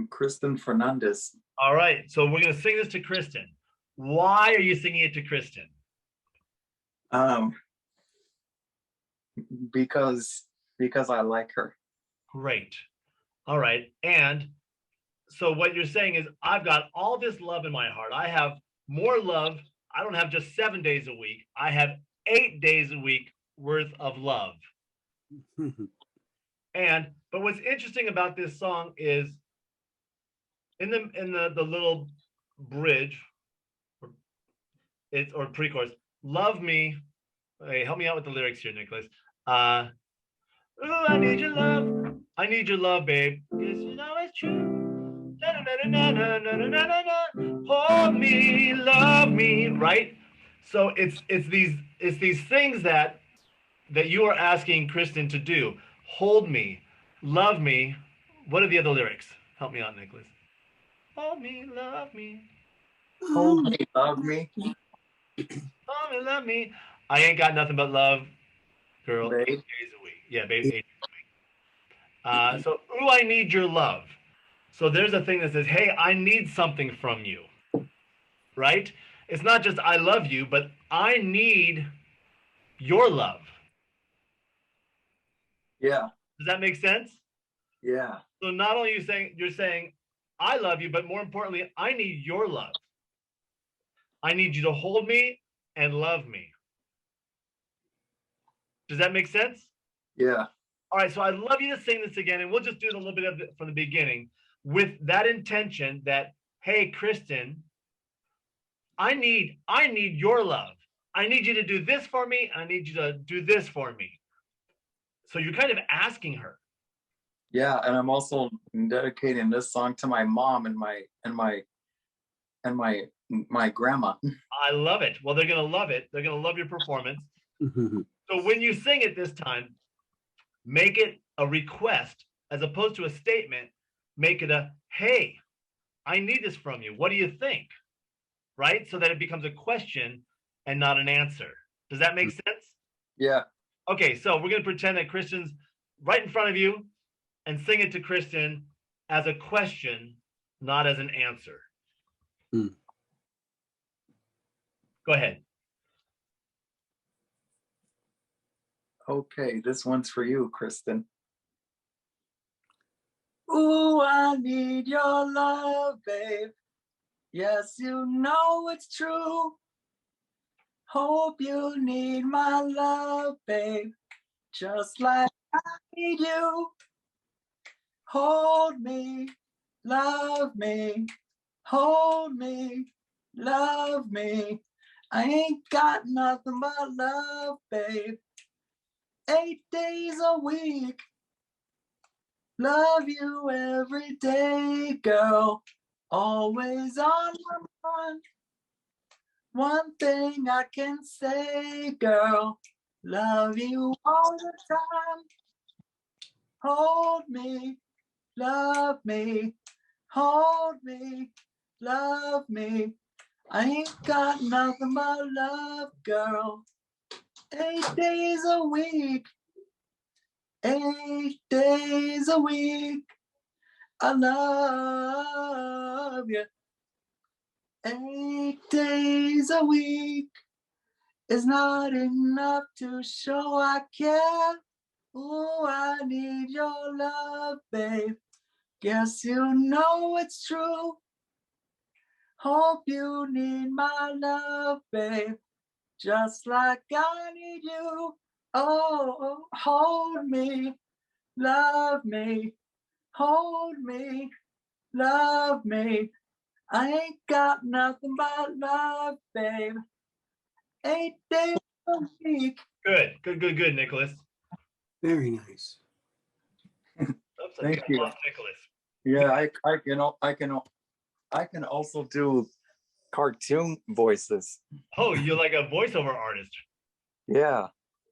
Kristen Fernandez. All right, so we're going to sing this to Kristen. Why are you singing it to Kristen? Because I like her. Great. All right, and so what you're saying is, I've got all this love in my heart. I have more love. I don't have just 7 days a week. I have 8 days a week worth of love. But what's interesting about this song is in the little bridge, or pre-chorus, love me. Hey, help me out with the lyrics here, Nicholas. Ooh, I need your love. I need your love, babe. 'Cause you know it's true. Na, na, na, na, na, na, na, na, na. love me, right? So it's these things that you are asking Kristen to do. Hold me, love me. What are the other lyrics? Help me out, Nicholas. Hold me, love me. Hold me, love me, Hold me, love me. I ain't got nothing but love, girl. babe. 8 days a week. Yeah, baby. 8 days a week. So, ooh, I need your love. So there's a thing that says, hey, I need something from you, right? It's not just I love you, but I need your love. Yeah, Does that make sense? yeah, So not only you're saying I love you, but more importantly, I need your love. I need you to hold me and love me. Does that make sense? yeah. All right, so I'd love you to sing this again, and we'll just do it a little bit of it from the beginning with that intention that, hey, Kristen, I need your love. I need you to do this for me, and I need you to do this for me. So you're kind of asking her. Yeah, and I'm also dedicating this song to my mom and my grandma. I love it. Well, they're gonna love it. They're gonna love your performance. So when you sing it this time, make it a request as opposed to a statement. Make it a, hey, I need this from you. What do you think? Right? So that it becomes a question and not an answer. Does that make sense? Yeah. Okay, so we're going to pretend that Kristen's right in front of you and sing it to Kristen as a question, not as an answer. Go ahead. Okay, this one's for you, Kristen. Ooh, I need your love, babe. Yes, you know it's true. Hope you need my love, babe. Just like I need you. Hold me, love me. Hold me, love me. I ain't got nothing but love, babe. 8 days a week. Love you every day, girl. Always on my mind. One thing I can say, girl. Love you all the time. Hold me, love me. Hold me, love me. I ain't got nothing but love, girl. 8 days a week. 8 days a week. I love you. 8 days a week is not enough to show I care. Ooh, I need your love, babe. Guess you know it's true. Hope you need my love, babe. Just like I need you. Oh, hold me, love me. Hold me, love me. I ain't got nothing but love, babe. 8 days a week. Good, Nicholas. Very nice. Thank you. Nicholas. Yeah, I can also do cartoon voices. Oh, you're like a voiceover artist. Yeah.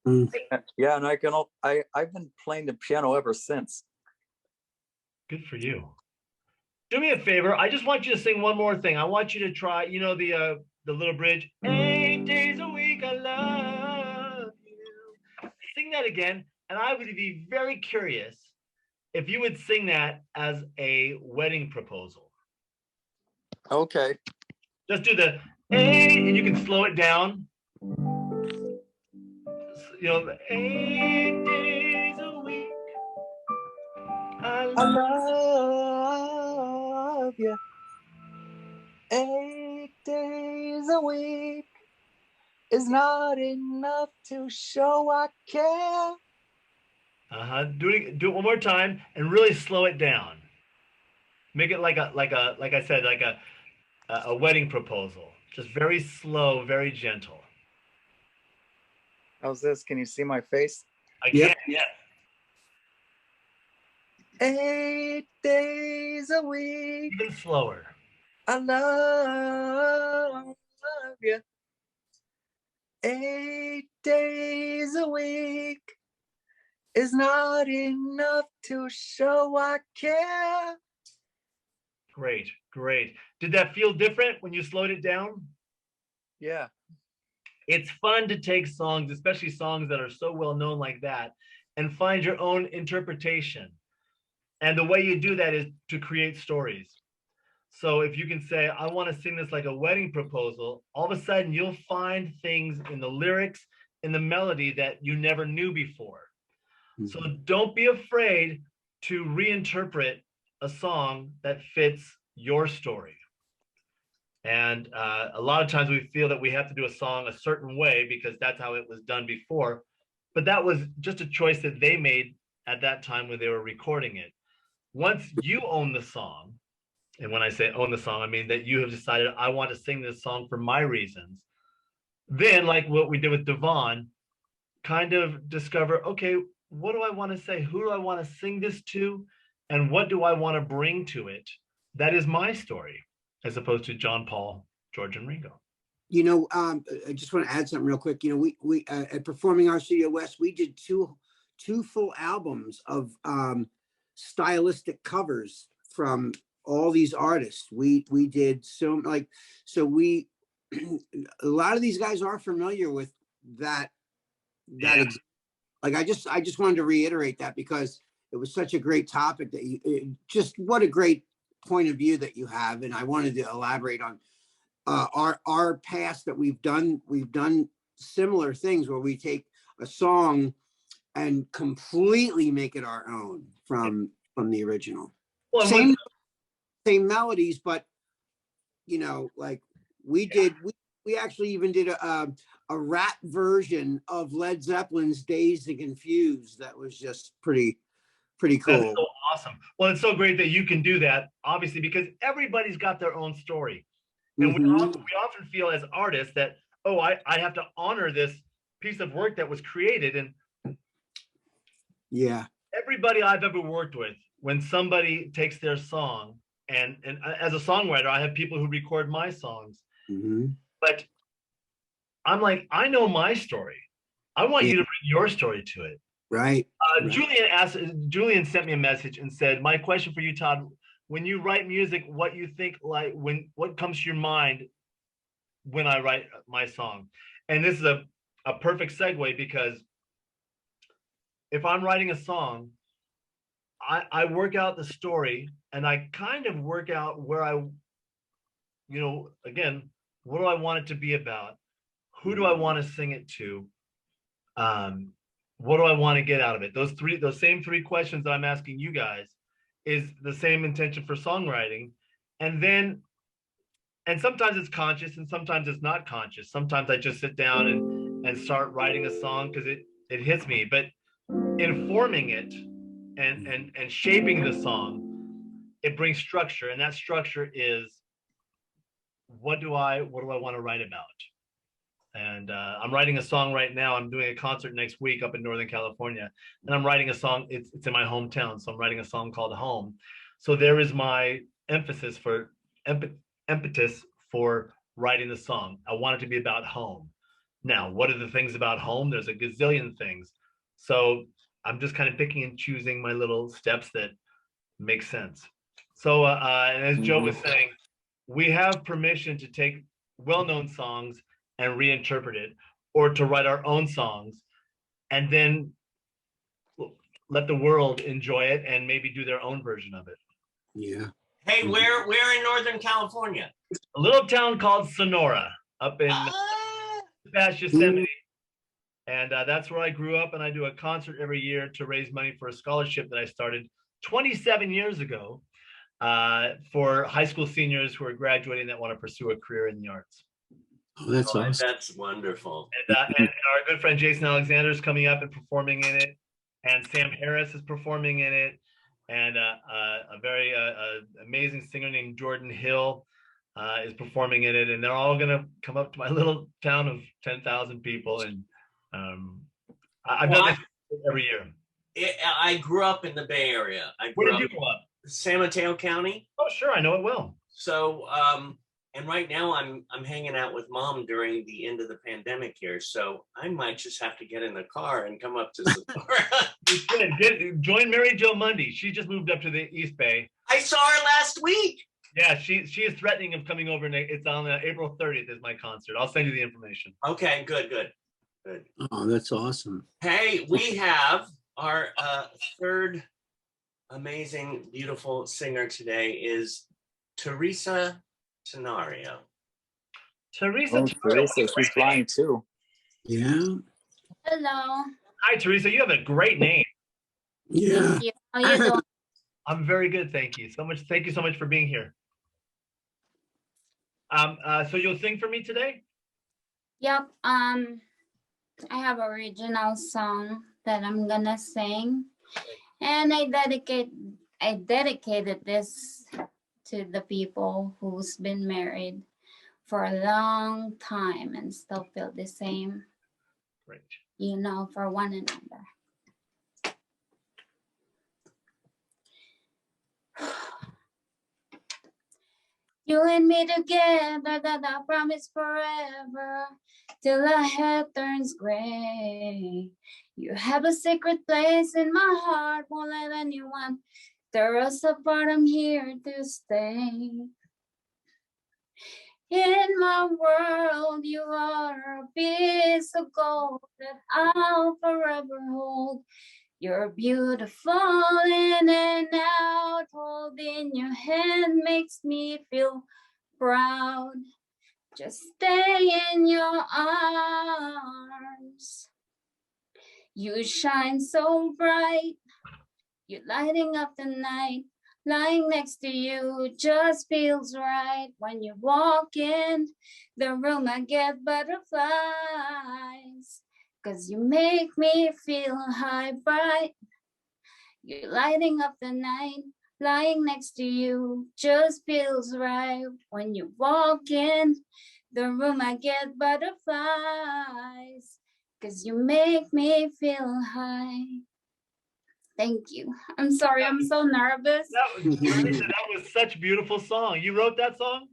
Mm. Yeah, and I've been playing the piano ever since. Good for you. Do me a favor. I just want you to sing one more thing. I want you to try, you know, the little bridge. 8 days a week, I love you. Sing that again, and I would be very curious if you would sing that as a wedding proposal. Okay. Just do the 8, and you can slow it down. You know, 8 days a week. I love you. 8 days a week is not enough to show I care. Do it one more time and really slow it down. Make it like I said, like a wedding proposal. Just very slow, very gentle. How's this? Can you see my face? I Yep. can't yet. 8 days a week Even slower. I love you. 8 days a week is not enough to show I care. Great, great. Did that feel different when you slowed it down? Yeah. It's fun to take songs, especially songs that are so well known like that, and find your own interpretation. And the way you do that is to create stories. So if you can say, I want to sing this like a wedding proposal, all of a sudden you'll find things in the lyrics, in the melody that you never knew before. So don't be afraid to reinterpret a song that fits your story. And a lot of times we feel that we have to do a song a certain way because that's how it was done before. But that was just a choice that they made at that time when they were recording it. Once you own the song, and when I say own the song, I mean that you have decided, I want to sing this song for my reasons. Then, like what we did with Devon, kind of discover, okay, what do I want to say? Who do I want to sing this to? And what do I want to bring to it? That is my story, as opposed to John, Paul, George, and Ringo. You know, I just want to add something real quick. You know, we at Performing Arts Studio West, we did two full albums of stylistic covers from all these artists. We did so we a lot of these guys are familiar with that. Yeah. Like I just wanted to reiterate that because it was such a great topic that just what a great point of view that you have, and I wanted to elaborate on our past that we've done similar things where we take a song and completely make it our own from the original. Well, same melodies, but you know, like we actually even did a rap version of Led Zeppelin's Dazed and Confused. That was just pretty cool. That's so awesome. Well, it's so great that you can do that, obviously, because everybody's got their own story. And we often feel as artists that, oh, I have to honor this piece of work that was created. And yeah, everybody I've ever worked with, when somebody takes their song, and as a songwriter, I have people who record my songs, but I'm like, I know my story. I want you to bring your story to it. Right. Julian sent me a message and said, my question for you, Todd, when you write music, what you think, like what comes to your mind when I write my song? And this is a perfect segue, because if I'm writing a song, I work out the story, and I kind of work out where again, what do I want it to be about? Who do I want to sing it to? What do I want to get out of it? Those same three questions that I'm asking you guys is the same intention for songwriting. And sometimes it's conscious and sometimes it's not conscious. Sometimes I just sit down and start writing a song because it hits me. But informing it and shaping the song, it brings structure. And that structure is, what do I want to write about? And I'm writing a song right now. I'm doing a concert next week up in Northern California, and I'm writing a song. It's in my hometown, so I'm writing a song called "Home." So there is my impetus for writing the song. I want it to be about home. Now, what are the things about home? There's a gazillion things. So I'm just kind of picking and choosing my little steps that make sense. So, and as Joe was saying, we have permission to take well-known songs and reinterpret it, or to write our own songs and then let the world enjoy it and maybe do their own version of it. Yeah. Hey, where in Northern California? A little town called Sonora up in past Yosemite. And that's where I grew up, and I do a concert every year to raise money for a scholarship that I started 27 years ago for high school seniors who are graduating that want to pursue a career in the arts. Oh, that's awesome. That's wonderful. And our good friend Jason Alexander is coming up and performing in it, and Sam Harris is performing in it, and a very amazing singer named Jordan Hill is performing in it, and they're all going to come up to my little town of 10,000 people, and I've done this every year. I grew up in the Bay Area. Where did you grow up? San Mateo County. Oh, sure, I know it well. So, and right now I'm hanging out with Mom during the end of the pandemic here. So I might just have to get in the car and come up to Sonora. Join Mary Jo Mundy. She just moved up to the East Bay. I saw her last week. Yeah, she is threatening of coming over. It's on April 30th is my concert. I'll send you the information. Okay, good. Oh, that's awesome. Hey, we have our third amazing, beautiful singer today is Teresa Tenario. Teresa, Teresa, she's blind too. Yeah. Hello. Hi, Teresa. You have a great name. Yeah. Thank you. How you doing? I'm very good, thank you so much. Thank you so much for being here. So you'll sing for me today? Yep. I have an original song that I'm gonna sing, and I dedicated this to the people who's been married for a long time and still feel the same. Great. You know, for one another. You and me together, that I promise forever, till our hair turns gray. You have a secret place in my heart, won't let anyone tear us apart. I'm here to stay. In my world, you are a piece of gold that I'll forever hold. You're beautiful in and out, holding your hand makes me feel proud. Just stay in your arms. You shine so bright, you're lighting up the night. Lying next to you just feels right. When you walk in the room, I get butterflies. 'Cause you make me feel high, bright. You're lighting up the night. Lying next to you just feels right. When you walk in the room, I get butterflies. 'Cause you make me feel high. Thank you. I'm sorry, I'm so nervous. That was such a beautiful song. You wrote that song?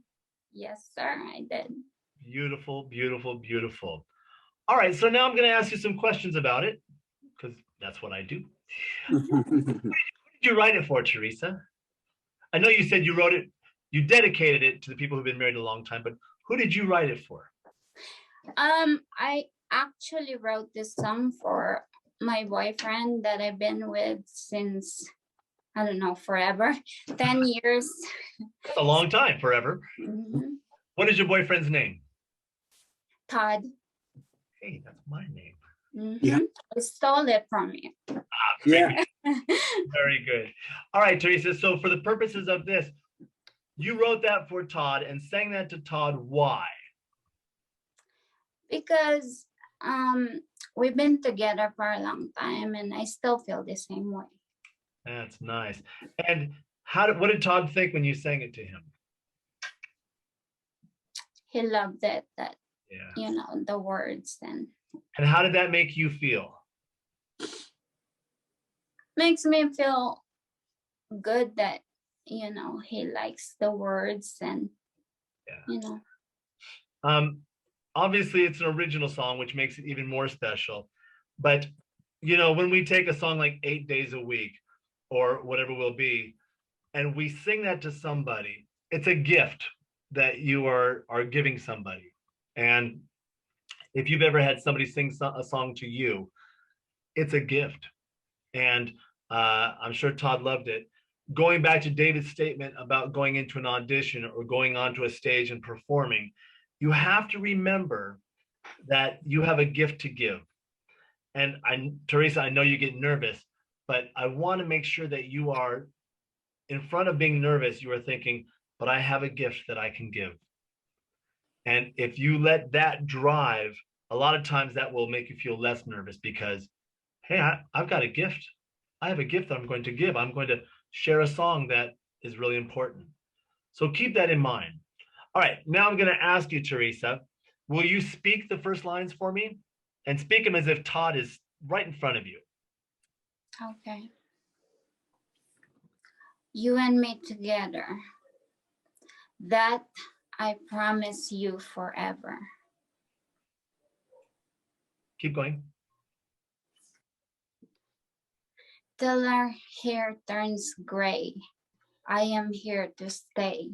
Yes, sir, I did. Beautiful, beautiful, beautiful. All right, so now I'm going to ask you some questions about it, because that's what I do. Who did you write it for, Teresa? I know you said you wrote it, you dedicated it to the people who've been married a long time, but who did you write it for? I actually wrote this song for my boyfriend that I've been with since, I don't know, forever, 10 years. That's a long time, forever. Mhm. What is your boyfriend's name? Todd. Hey, that's my name. Yeah. I stole it from you. Yeah. Very good. All right, Teresa. So for the purposes of this, you wrote that for Todd and sang that to Todd. Why? Because we've been together for a long time and I still feel the same way. That's nice. And what did Todd think when you sang it to him? He loved it, that, Yeah. you know, the words, and And how did that make you feel? makes me feel good that, you know, he likes the words and, you know. Obviously it's an original song, which makes it even more special. But, you know, when we take a song like 8 Days a Week or whatever will be, and we sing that to somebody, it's a gift that you are giving somebody. And if you've ever had somebody sing a song to you, it's a gift. And I'm sure Todd loved it. Going back to David's statement about going into an audition or going onto a stage and performing, you have to remember that you have a gift to give. And Teresa, I know you get nervous, but I want to make sure that you are, in front of being nervous, you are thinking, but I have a gift that I can give. And if you let that drive, a lot of times that will make you feel less nervous because, hey, I've got a gift. I have a gift that I'm going to give. I'm going to share a song that is really important. So keep that in mind. All right, now I'm going to ask you, Teresa, will you speak the first lines for me? And speak them as if Todd is right in front of you. Okay. You and me together. That I promise you forever. Keep going. Till our hair turns gray, I am here to stay.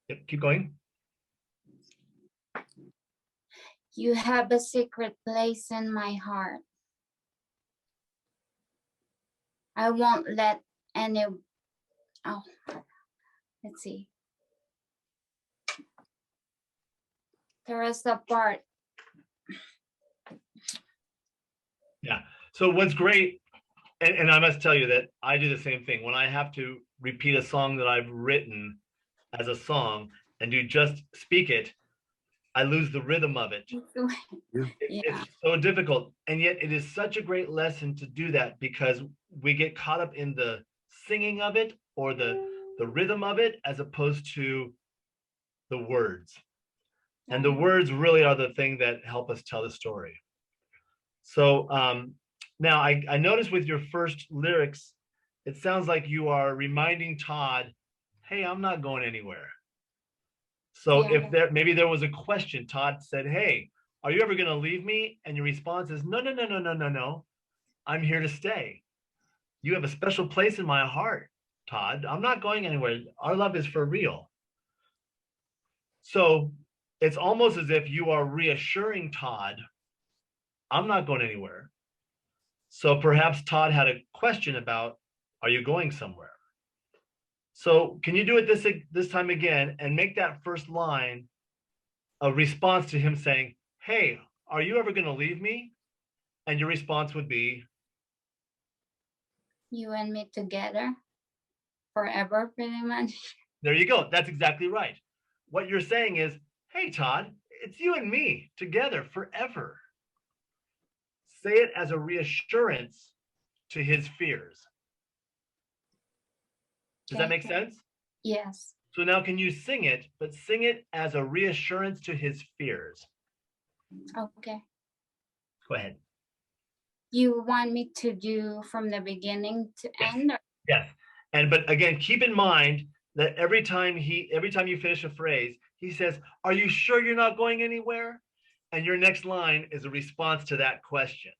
Yep, keep going. You have a secret place in my heart. I won't let any, oh, let's see. Tear us apart. Yeah. So what's great, and I must tell you that I do the same thing. When I have to repeat a song that I've written as a song and do just speak it, I lose the rhythm of it. Yeah. It's so difficult. And yet it is such a great lesson to do that, because we get caught up in the singing of it or the rhythm of it as opposed to the words. And the words really are the thing that help us tell the story. So now I noticed with your first lyrics, it sounds like you are reminding Todd, hey, I'm not going anywhere. So if maybe there was a question, Todd said, hey, are you ever going to leave me? And your response is, no, no, no, no, no, no, no. I'm here to stay. You have a special place in my heart, Todd. I'm not going anywhere. Our love is for real. So it's almost as if you are reassuring Todd, I'm not going anywhere. So perhaps Todd had a question about, are you going somewhere? So can you do it this time again and make that first line a response to him saying, hey, are you ever going to leave me? And your response would be, you and me together forever, pretty much. There you go. That's exactly right. What you're saying is, hey, Todd, it's you and me together forever. Say it as a reassurance to his fears. Does that make sense? Yes. So now can you sing it, but sing it as a reassurance to his fears? Okay. Go ahead. You want me to do from the beginning to end? Or? Yes. But again, keep in mind that every time you finish a phrase, he says, are you sure you're not going anywhere? And your next line is a response to that question.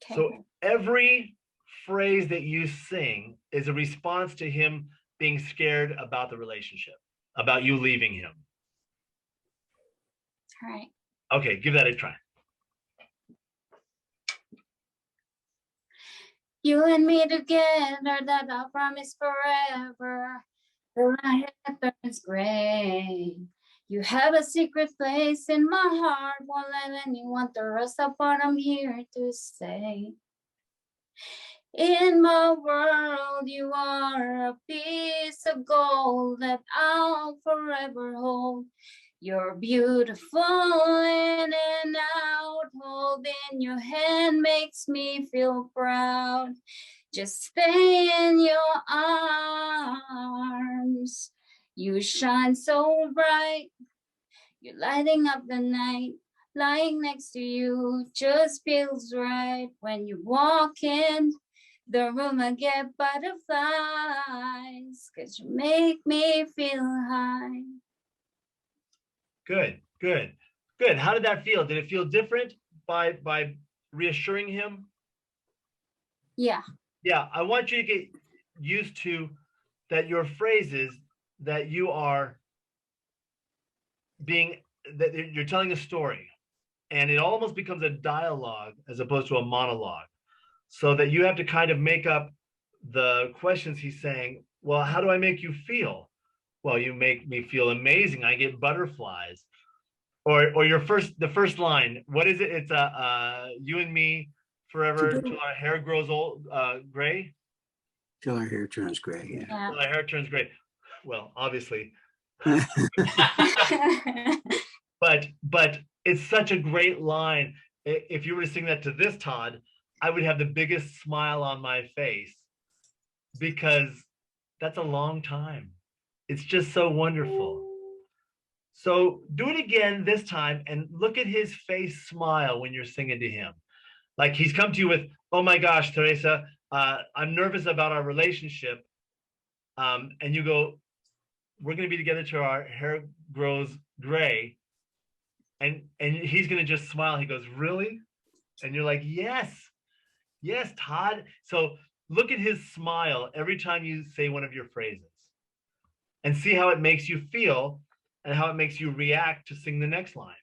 Okay. So every phrase that you sing is a response to him being scared about the relationship, about you leaving him. All right. Okay, give that a try. You and me together, that I promise forever. Till my head turns gray. You have a secret place in my heart. Won't let anyone tear us apart. I'm here to stay. In my world, you are a piece of gold that I'll forever hold. You're beautiful in and out. Holding your hand makes me feel proud. Just stay in your arms. You shine so bright. You're lighting up the night. Lying next to you just feels right. When you walk in the room, I get butterflies, 'cause you make me feel high. Good. How did that feel? Did it feel different by reassuring him? Yeah. Yeah, I want you to get used to that your phrases that you are that you're telling a story, and it almost becomes a dialogue as opposed to a monologue, so that you have to kind of make up the questions he's saying. Well, how do I make you feel? Well, you make me feel amazing. I get butterflies. Or the first line. What is it? It's you and me forever till our hair grows old, gray. Till our hair turns gray. Yeah. Till our hair turns gray. Well, obviously. but it's such a great line. If you were to sing that to this Todd, I would have the biggest smile on my face, because that's a long time. It's just so wonderful. So do it again this time and look at his face smile when you're singing to him. Like he's come to you with, oh my gosh, Teresa, I'm nervous about our relationship. And you go, we're going to be together till our hair grows gray. And he's going to just smile. He goes, really? And you're like, yes, Todd. So look at his smile every time you say one of your phrases and see how it makes you feel and how it makes you react to sing the next line.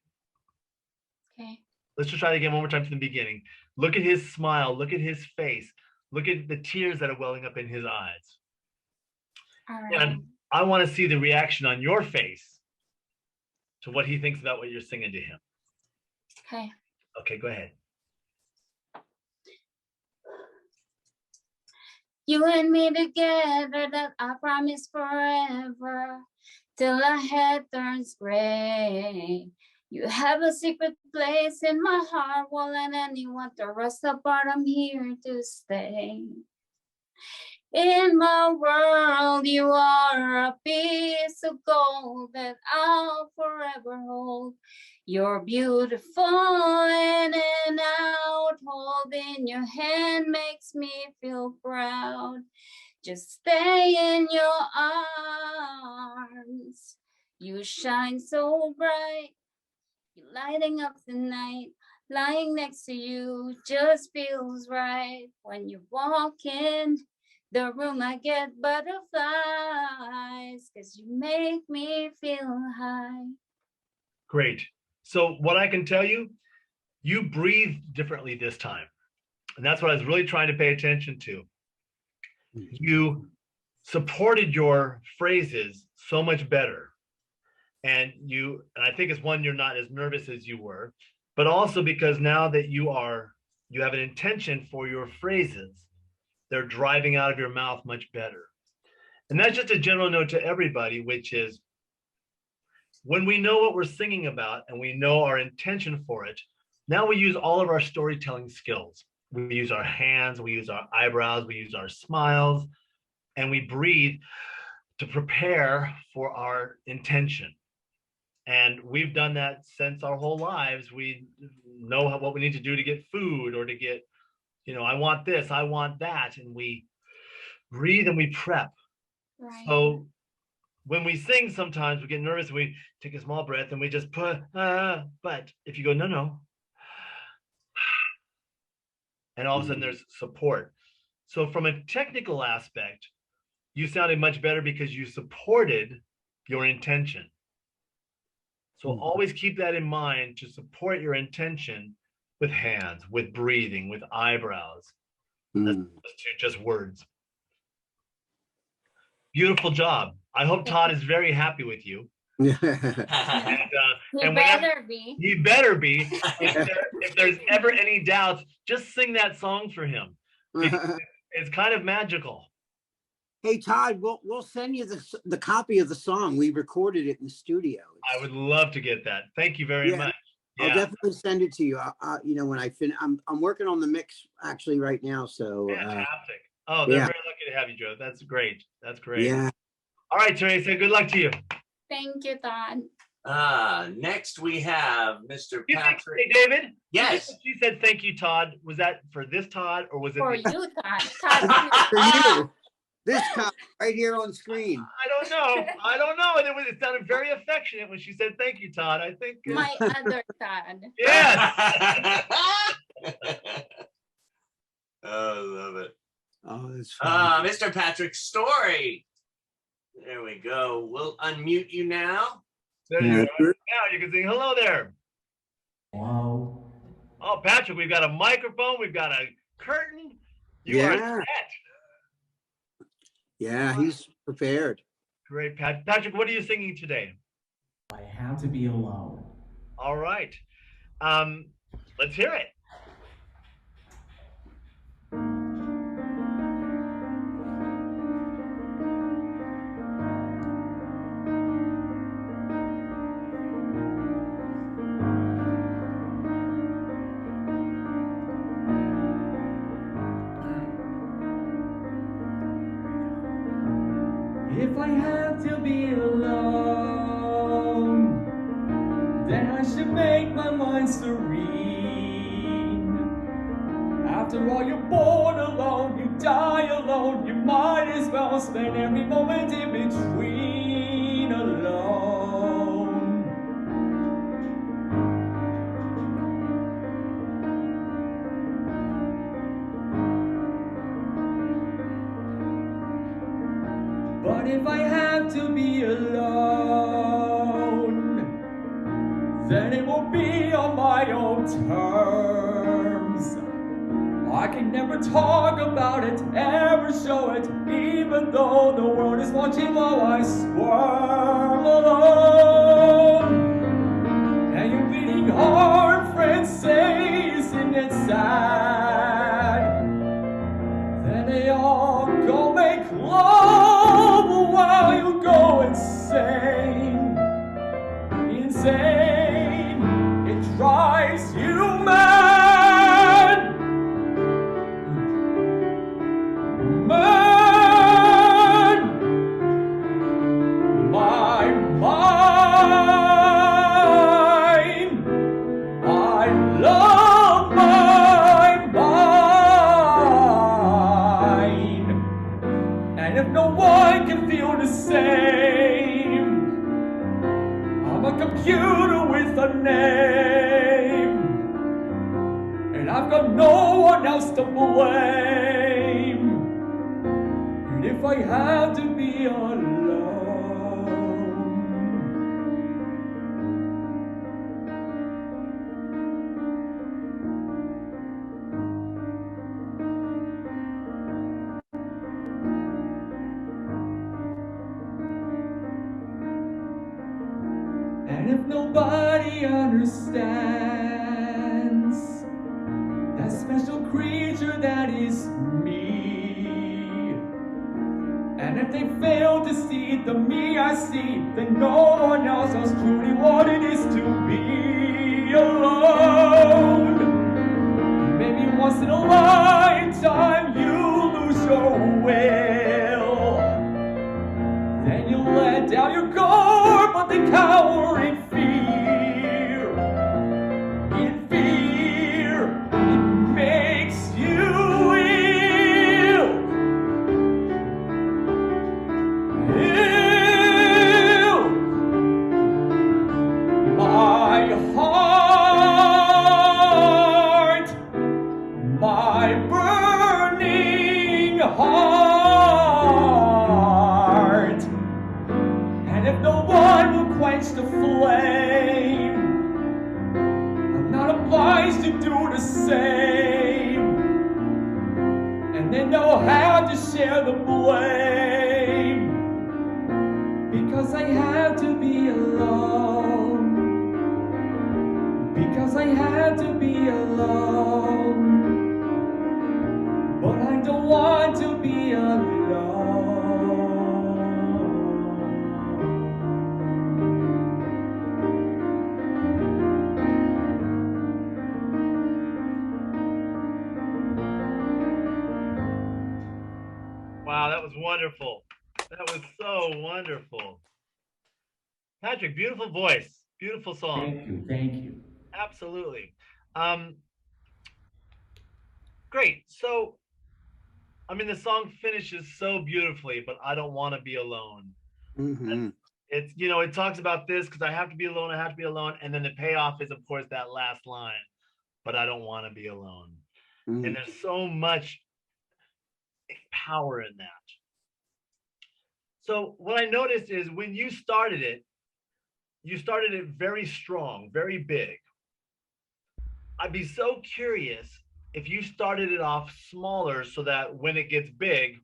Okay. Let's just try it again one more time from the beginning. Look at his smile. Look at his face. Look at the tears that are welling up in his eyes. All right. And I want to see the reaction on your face to what he thinks about what you're singing to him. Okay. Okay, go ahead. You and me together, that I promise forever, till our head turns gray. You have a secret place in my heart, won't let anyone tear us apart. I'm here to stay. In my world, you are a piece of gold that I'll forever hold. You're beautiful in and out. Holding your hand makes me feel proud. Just stay in your arms. You shine so bright. You're lighting up the night. Lying next to you just feels right. When you walk in the room, I get butterflies, 'cause you make me feel high. Great. So what I can tell you, you breathe differently this time. And that's what I was really trying to pay attention to. You supported your phrases so much better. And I think it's one, you're not as nervous as you were, but also because now that you have an intention for your phrases, they're driving out of your mouth much better. And that's just a general note to everybody, which is when we know what we're singing about and we know our intention for it, now we use all of our storytelling skills. We use our hands, we use our eyebrows, we use our smiles, and we breathe to prepare for our intention. And we've done that since our whole lives. We know what we need to do to get food or to get, I want this, I want that. And we breathe and we prep. Right. So when we sing, sometimes we get nervous and we take a small breath and we just put, but if you go, no. And all of a sudden there's support. So from a technical aspect, you sounded much better because you supported your intention. So always keep that in mind to support your intention with hands, with breathing, with eyebrows. That's just words. Beautiful job. I hope Todd is very happy with you. He And better be. He better be. If there's ever any doubts, just sing that song for him. It's kind of magical. Hey Todd, we'll send you the copy of the song. We recorded it in the studio. I would love to get that. Thank you very much. Yeah. I'll definitely send it to you. When I finish, I'm working on the mix actually right now. So fantastic. They're very lucky to have you, Joe. That's great. That's great. Yeah. All right, Teresa. Good luck to you. Thank you, Todd. Next we have Mr. Patrick. Hey, David. Yes. She said thank you, Todd. Was that for this Todd or was it for you, Todd? Todd. For you. This Todd right here on screen. I don't know. It sounded very affectionate when she said thank you, Todd. I think My other Todd. Yes. Oh, I love it. Oh, that's funny. Mr. Patrick Story. There we go. We'll unmute you now. There you go. Now you can sing hello there. Wow. Oh, Patrick, we've got a microphone. We've got a curtain. You are set. Yeah, he's prepared. Great, Patrick. What are you singing today? I have to be alone. All right. Let's hear it. If I have to be alone, then I should make my mind serene. I've After all, you're born alone, you die alone, you might as well spend every moment in between alone. But if I have to be alone, then it will be on my own terms. I can never talk about it, ever show it, even though the world is watching while I squirm alone. And your beating heart, friends say, isn't it sad? Then they all go make love while you go insane. Insane, it drives you mad. Man, my mind, I love my mind. And if no one can feel the same, I'm a computer with a name, and I've got no one else to blame. And if I have to be alone, and if nobody understands that special creature that is me, and if they fail to see the me I see, then no one else knows truly what it is to be alone. Maybe once in a lifetime you lose your will, then you let down your guard, but they cower in fear. In fear, it makes you ill. Ill. My heart, my burning heart. And if no one will quench the flame, I'm not obliged to do the same. And then they'll have to share the blame, because I have to be alone. Because I have to be alone. But I don't want to be alone. Wow, that was wonderful. That was so wonderful. Patrick, beautiful voice, beautiful song. Thank you, thank you. Absolutely. Great. So, I mean, the song finishes so beautifully, but I don't want to be alone. Mm-hmm. It's, you know, it talks about this because I have to be alone, I have to be alone. And then the payoff is, of course, that last line, but I don't want to be alone. Mm-hmm. And there's so much power in that. So what I noticed is when you started it very strong, very big. I'd be so curious if you started it off smaller so that when it gets big,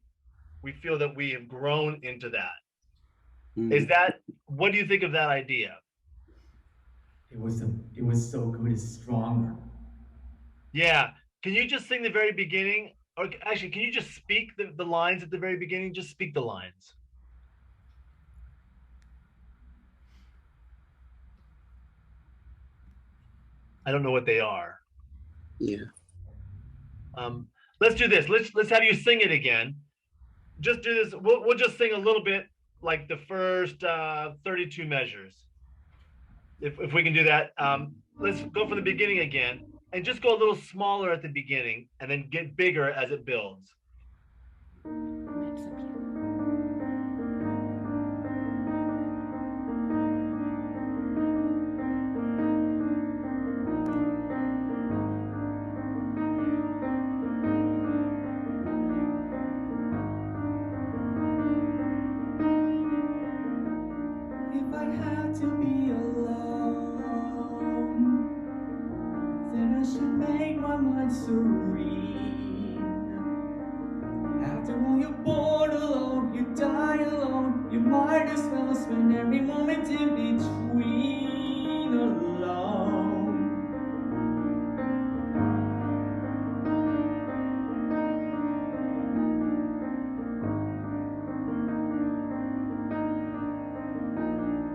we feel that we have grown into that. Mm-hmm. Is that, what do you think of that idea? It was so good, it's stronger. Yeah. Can you just sing the very beginning? Or actually, can you just speak the lines at the very beginning? Just speak the lines. I don't know what they are. Yeah. Let's do this. Let's have you sing it again. Just do this. We'll just sing a little bit like the first 32 measures. If we can do that. Let's go from the beginning again. and just go a little smaller at the beginning and then get bigger as it builds. If I had to be alone, then I should make my mind serene. After all, you're born alone, you die alone. You might as well spend every moment in between alone.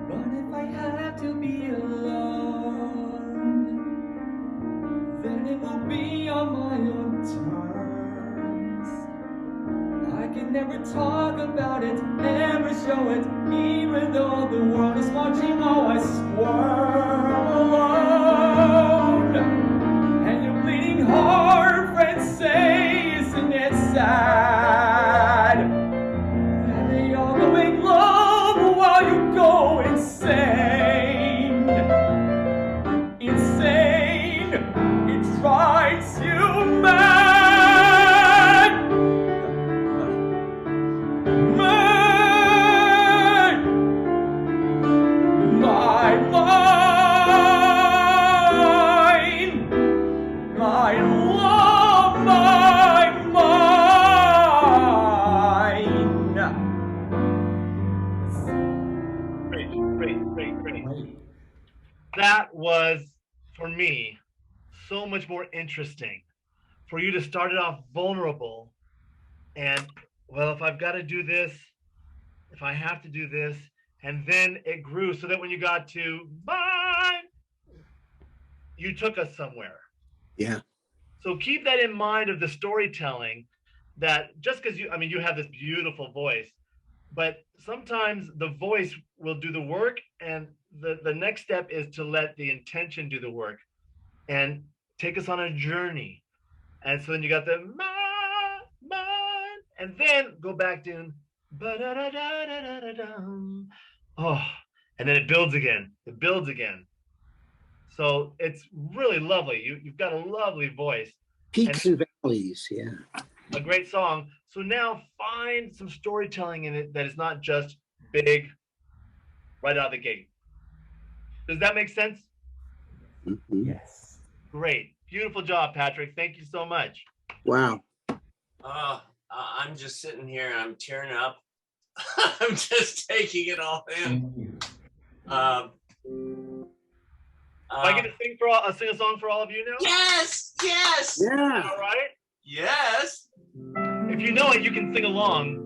But if I have to be alone, then it will be on my own terms. I can never talk about it, never show it, even though the world is watching how I squirm alone. And your bleeding heart friends say, isn't it sad that they all go make love while you go insane? Insane, it drives you mad. Mad. My mind, my love, my mind. Great. That was, for me, so much more interesting. For you to start it off vulnerable and, well, if I've got to do this, if I have to do this, and then it grew so that when you got to mine, you took us somewhere. Yeah. So keep that in mind of the storytelling, that just because you have this beautiful voice, but sometimes the voice will do the work, and the next step is to let the intention do the work and take us on a journey. And so then you got the mine, and then go back to ba-da-da-da-da-da-da-dum. Oh, and then it builds again. It builds again. So it's really lovely. You've got a lovely voice. Peaks and valleys, yeah. A great song. So now find some storytelling in it that is not just big right out of the gate. Does that make sense? Mhm. Yes. Great. Beautiful job, Patrick. Thank you so much. Wow. I'm just sitting here. I'm tearing up. I'm just taking it all in. I get to sing sing a song for all of you now? Yes. Yeah. All right. Yes. If you know it, you can sing along.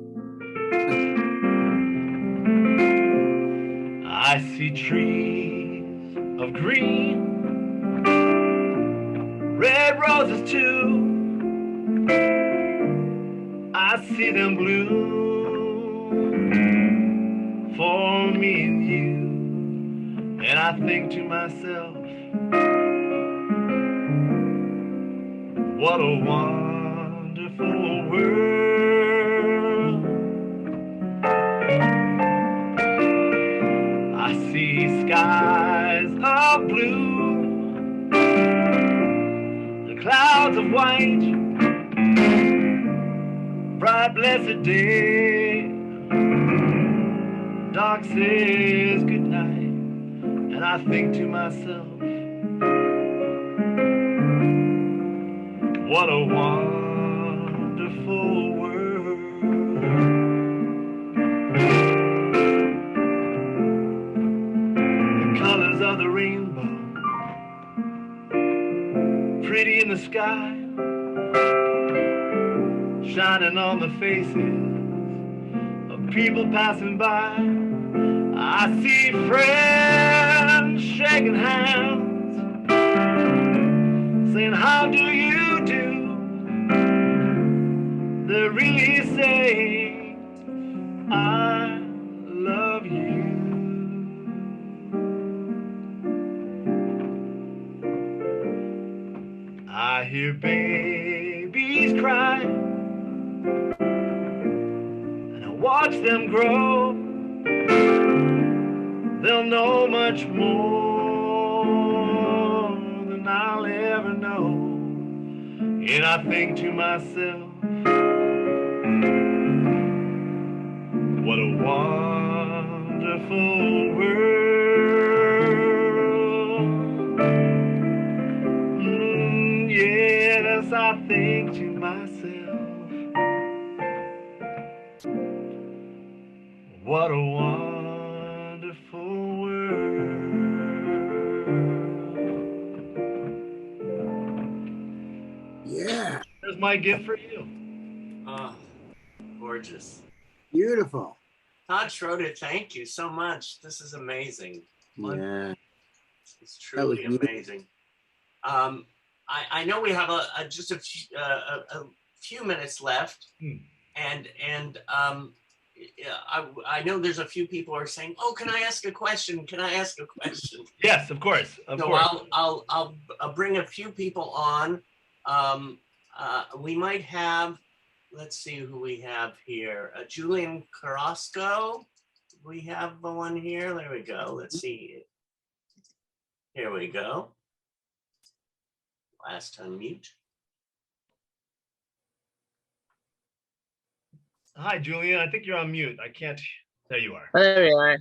I see trees of green, red roses too. I see them bloom for me and you. And I think to myself, what a wonderful world. I see skies of blue, the clouds of white, bright blessed day. Dark says goodnight, and I think to myself, what a wonderful world. The colors of the rainbow, pretty in the sky, shining on the faces of people passing by. I see friends shaking hands, saying, how do you do? They're really saying, I love you. hear babies cry, and I watch them grow, they'll know much more than I'll ever know. And I think to myself, what a wonderful world. Yes, I think to myself, what a wonderful world. Yeah, There's my gift for you. Oh, gorgeous. beautiful. Todd Schroeder, thank you so much. This is amazing. Yeah, It's That was truly beautiful. amazing. I know we have just a few minutes left, and yeah, I know there's a few people are saying, "Oh, can I ask a question? Can I ask a question?" Yes, of course, of So course. I'll bring a few people on. We might have, let's see who we have here. Julian Carrasco. We have one here. There we go. Let's see. Here we go. Last unmute. Hi, Julian. I think you're on mute. I can't. There you are. Oh, there we are.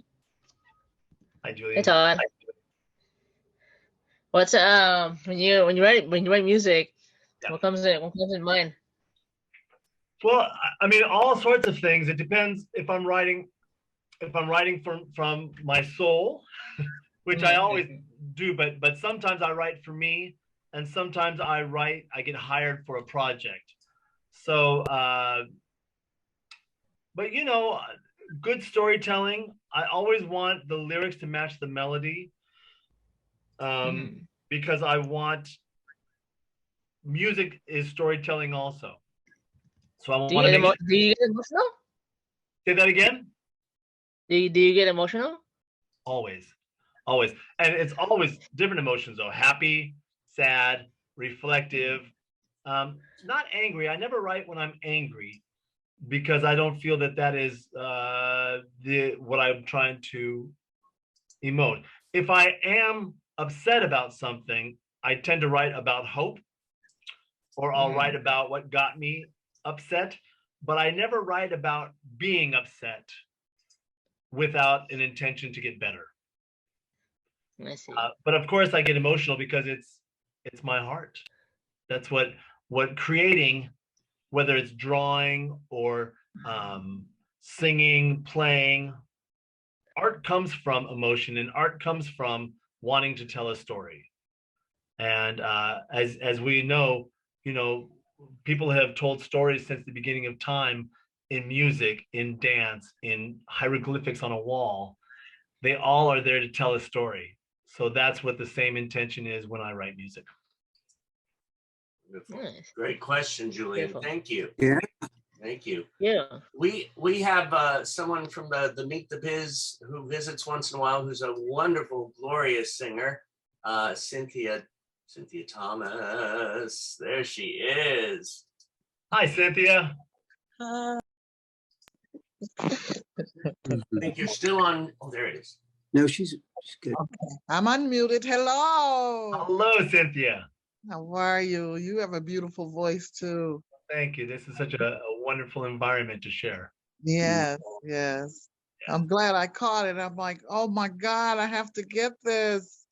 Hi, Julian. Hey, Todd. What's when you write music, Yeah. what comes in mind? Well, I mean, all sorts of things. It depends if I'm writing from my soul, which I always do, but sometimes I write for me, and sometimes I get hired for a project. So, but you know, good storytelling, I always want the lyrics to match the melody, because I want music is storytelling also. So I want to make sure. Do you get emotional? Say that again. Do you get emotional? Always, and it's always different emotions though. Happy, sad, reflective. Not angry. I never write when I'm angry, because I don't feel that is what I'm trying to emote. If I am upset about something, I tend to write about hope, or I'll write about what got me upset, but I never write about being upset without an intention to get better. I see. But of course I get emotional because it's my heart. That's what creating, whether it's drawing or singing, playing, art comes from emotion, and art comes from wanting to tell a story. And as we know, you know, people have told stories since the beginning of time, in music, in dance, in hieroglyphics on a wall. They all are there to tell a story. So that's what the same intention is when I write music. Beautiful. Nice. Great question, Julian. Beautiful. Thank you. Yeah. Thank you. Yeah. We have someone from the Meet the Biz who visits once in a while, who's a wonderful, glorious singer, Cynthia Thomas. There she is. Hi, Cynthia. I think you're still on. Oh, there it is. No, she's good. Okay, I'm unmuted. Hello. Hello, Cynthia. How are you? You have a beautiful voice too. Thank you. This is such a wonderful environment to share. Yes, yes. I'm glad I caught it. I'm like, oh my God, I have to get this.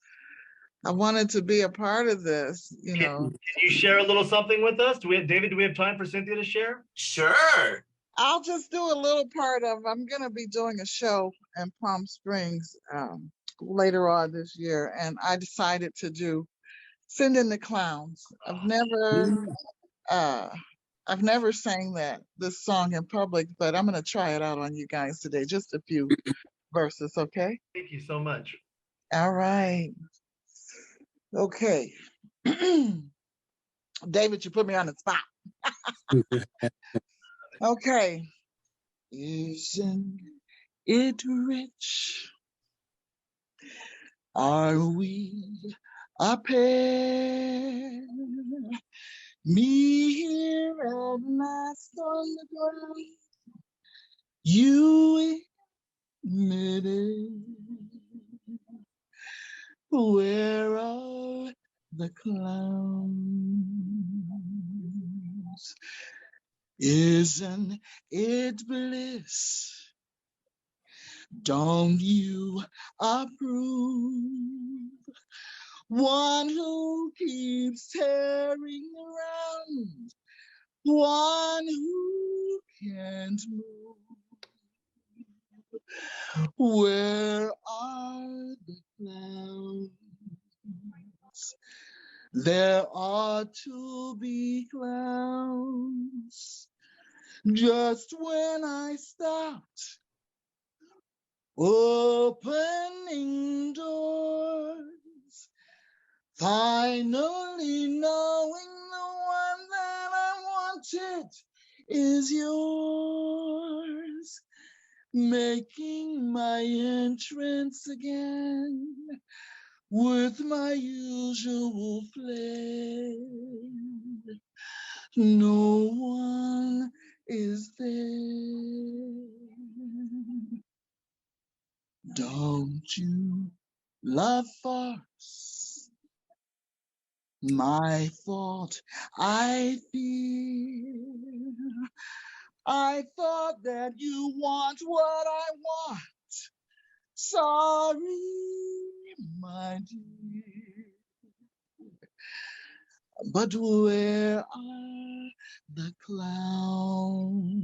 I wanted to be a part of this, you know. Can you share a little something with us? David, do we have time for Cynthia to share? Sure. I'll just do a little part of, I'm going to be doing a show in Palm Springs later on this year. And I decided to do Send in the Clowns. I've never sang this song in public, but I'm going to try it out on you guys today. Just a few verses, okay? Thank you so much. All right. Okay. David, you put me on the spot. Okay. Isn't it rich? Are we a pair? Me here at last on the ground, you admitted. Where are the clowns? Isn't it bliss? Don't you approve? One who keeps tearing around, one who can't move. Where are the clowns? There ought to be clowns. Just when I stopped opening doors, finally knowing the one that I wanted is yours, making my entrance again with my usual flair. No one is there. Don't you love farce? My fault, I fear. I thought that you want what I want. Sorry, my dear. But where are the clowns?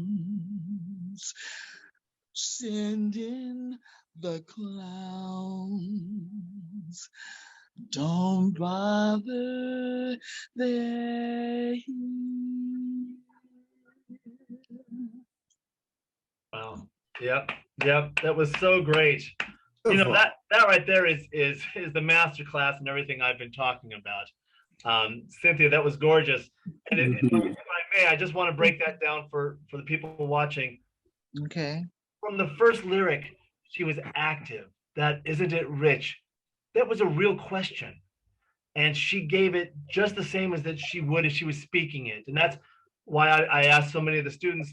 Send in the clowns. Don't bother, they're here. Wow. Yep. That was so great. You know, that right there is the master class and everything I've been talking about. Cynthia, that was gorgeous. And if I may, I just want to break that down for the people watching. Okay. From the first lyric, she was active. That isn't it rich? That was a real question. And she gave it just the same as that she would if she was speaking it. And that's why I asked so many of the students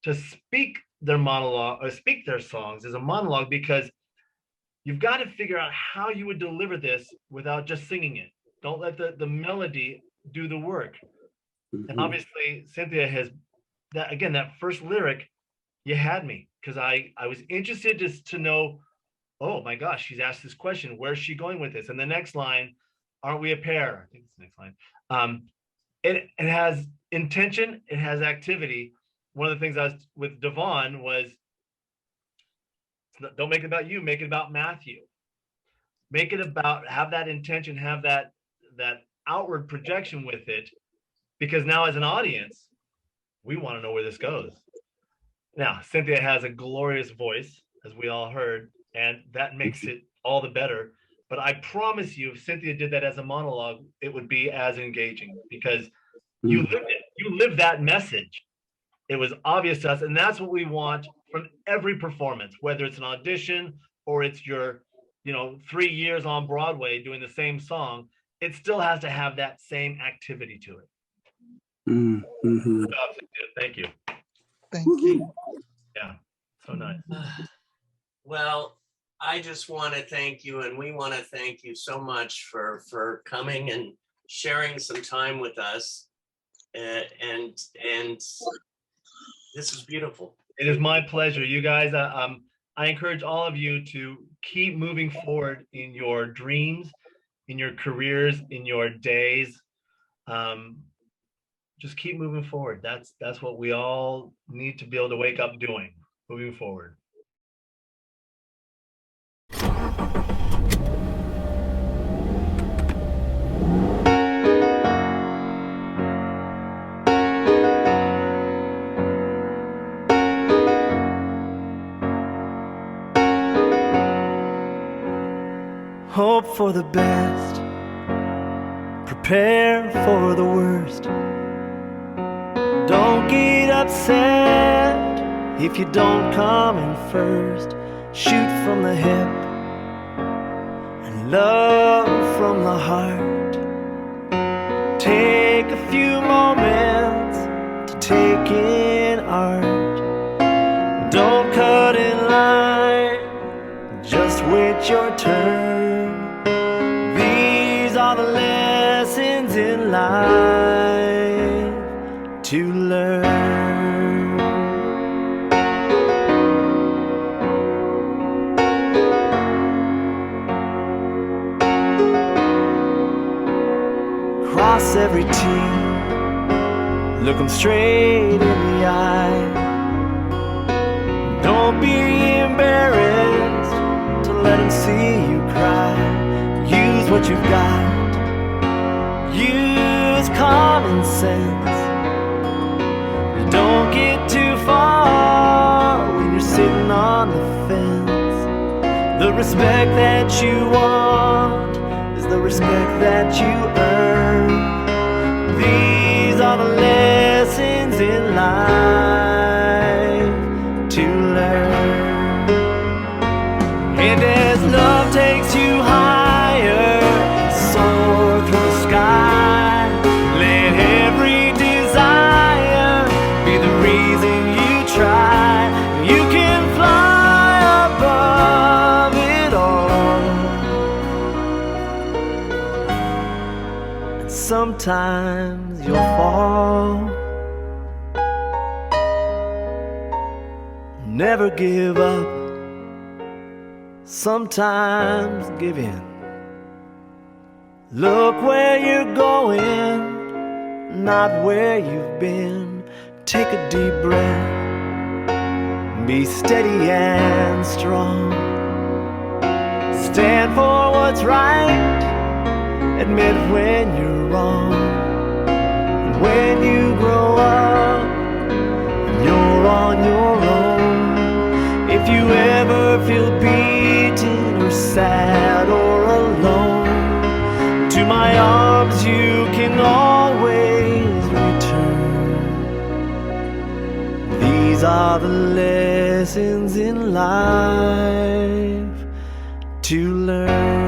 to speak their monologue or speak their songs as a monologue, because you've got to figure out how you would deliver this without just singing it. Don't let the melody do the work. And obviously Cynthia has that, again, that first lyric, you had me, because I was interested just to know, oh my gosh, she's asked this question, where's she going with this? And the next line, aren't we a pair? I think it's the next line. It has intention, it has activity. One of the things I was with Devon was, don't make it about you, make it about Matthew. Make it about, have that intention, have that outward projection with it, because now as an audience, we want to know where this goes. Now, Cynthia has a glorious voice, as we all heard, and that makes it all the better. But I promise you, if Cynthia did that as a monologue, it would be as engaging, because you lived it. You lived that message. It was obvious to us, and that's what we want from every performance, whether it's an audition or it's your, 3 years on Broadway doing the same song. It still has to have that same activity to it. Mm-hmm. Thank you. Thank you. Yeah, so nice. Well, I just want to thank you, and we want to thank you so much for coming and sharing some time with us. And this is beautiful. It is my pleasure. You guys, I encourage all of you to keep moving forward in your dreams, in your careers, in your days. Just keep moving forward. That's what we all need to be able to wake up doing, moving forward. Hope for the best, prepare for the worst. Don't get upset if you don't come in first. Shoot from the hip and love from the heart. Take a few more taking art. Don't cut in line, just wait your turn. These are the lessons in life to learn. Cross every T, look 'em straight in the eye. Don't be embarrassed to let 'em see you cry. Use what you've got, use common sense. Don't get too far when you're sitting on the fence. The respect that you want is the respect that you earn. These are the lessons in life to learn. And as love takes you higher, soar through the sky. Let every desire be the reason you try. You can fly above it all. And sometimes you'll fall. Never give up. Sometimes give in. Look where you're going, not where you've been. Take a deep breath. Be steady and strong. Stand for what's right. Admit when you're wrong. And when you grow up, you're on your own. If you ever feel beaten or sad or alone, to my arms you can always return. These are the lessons in life to learn.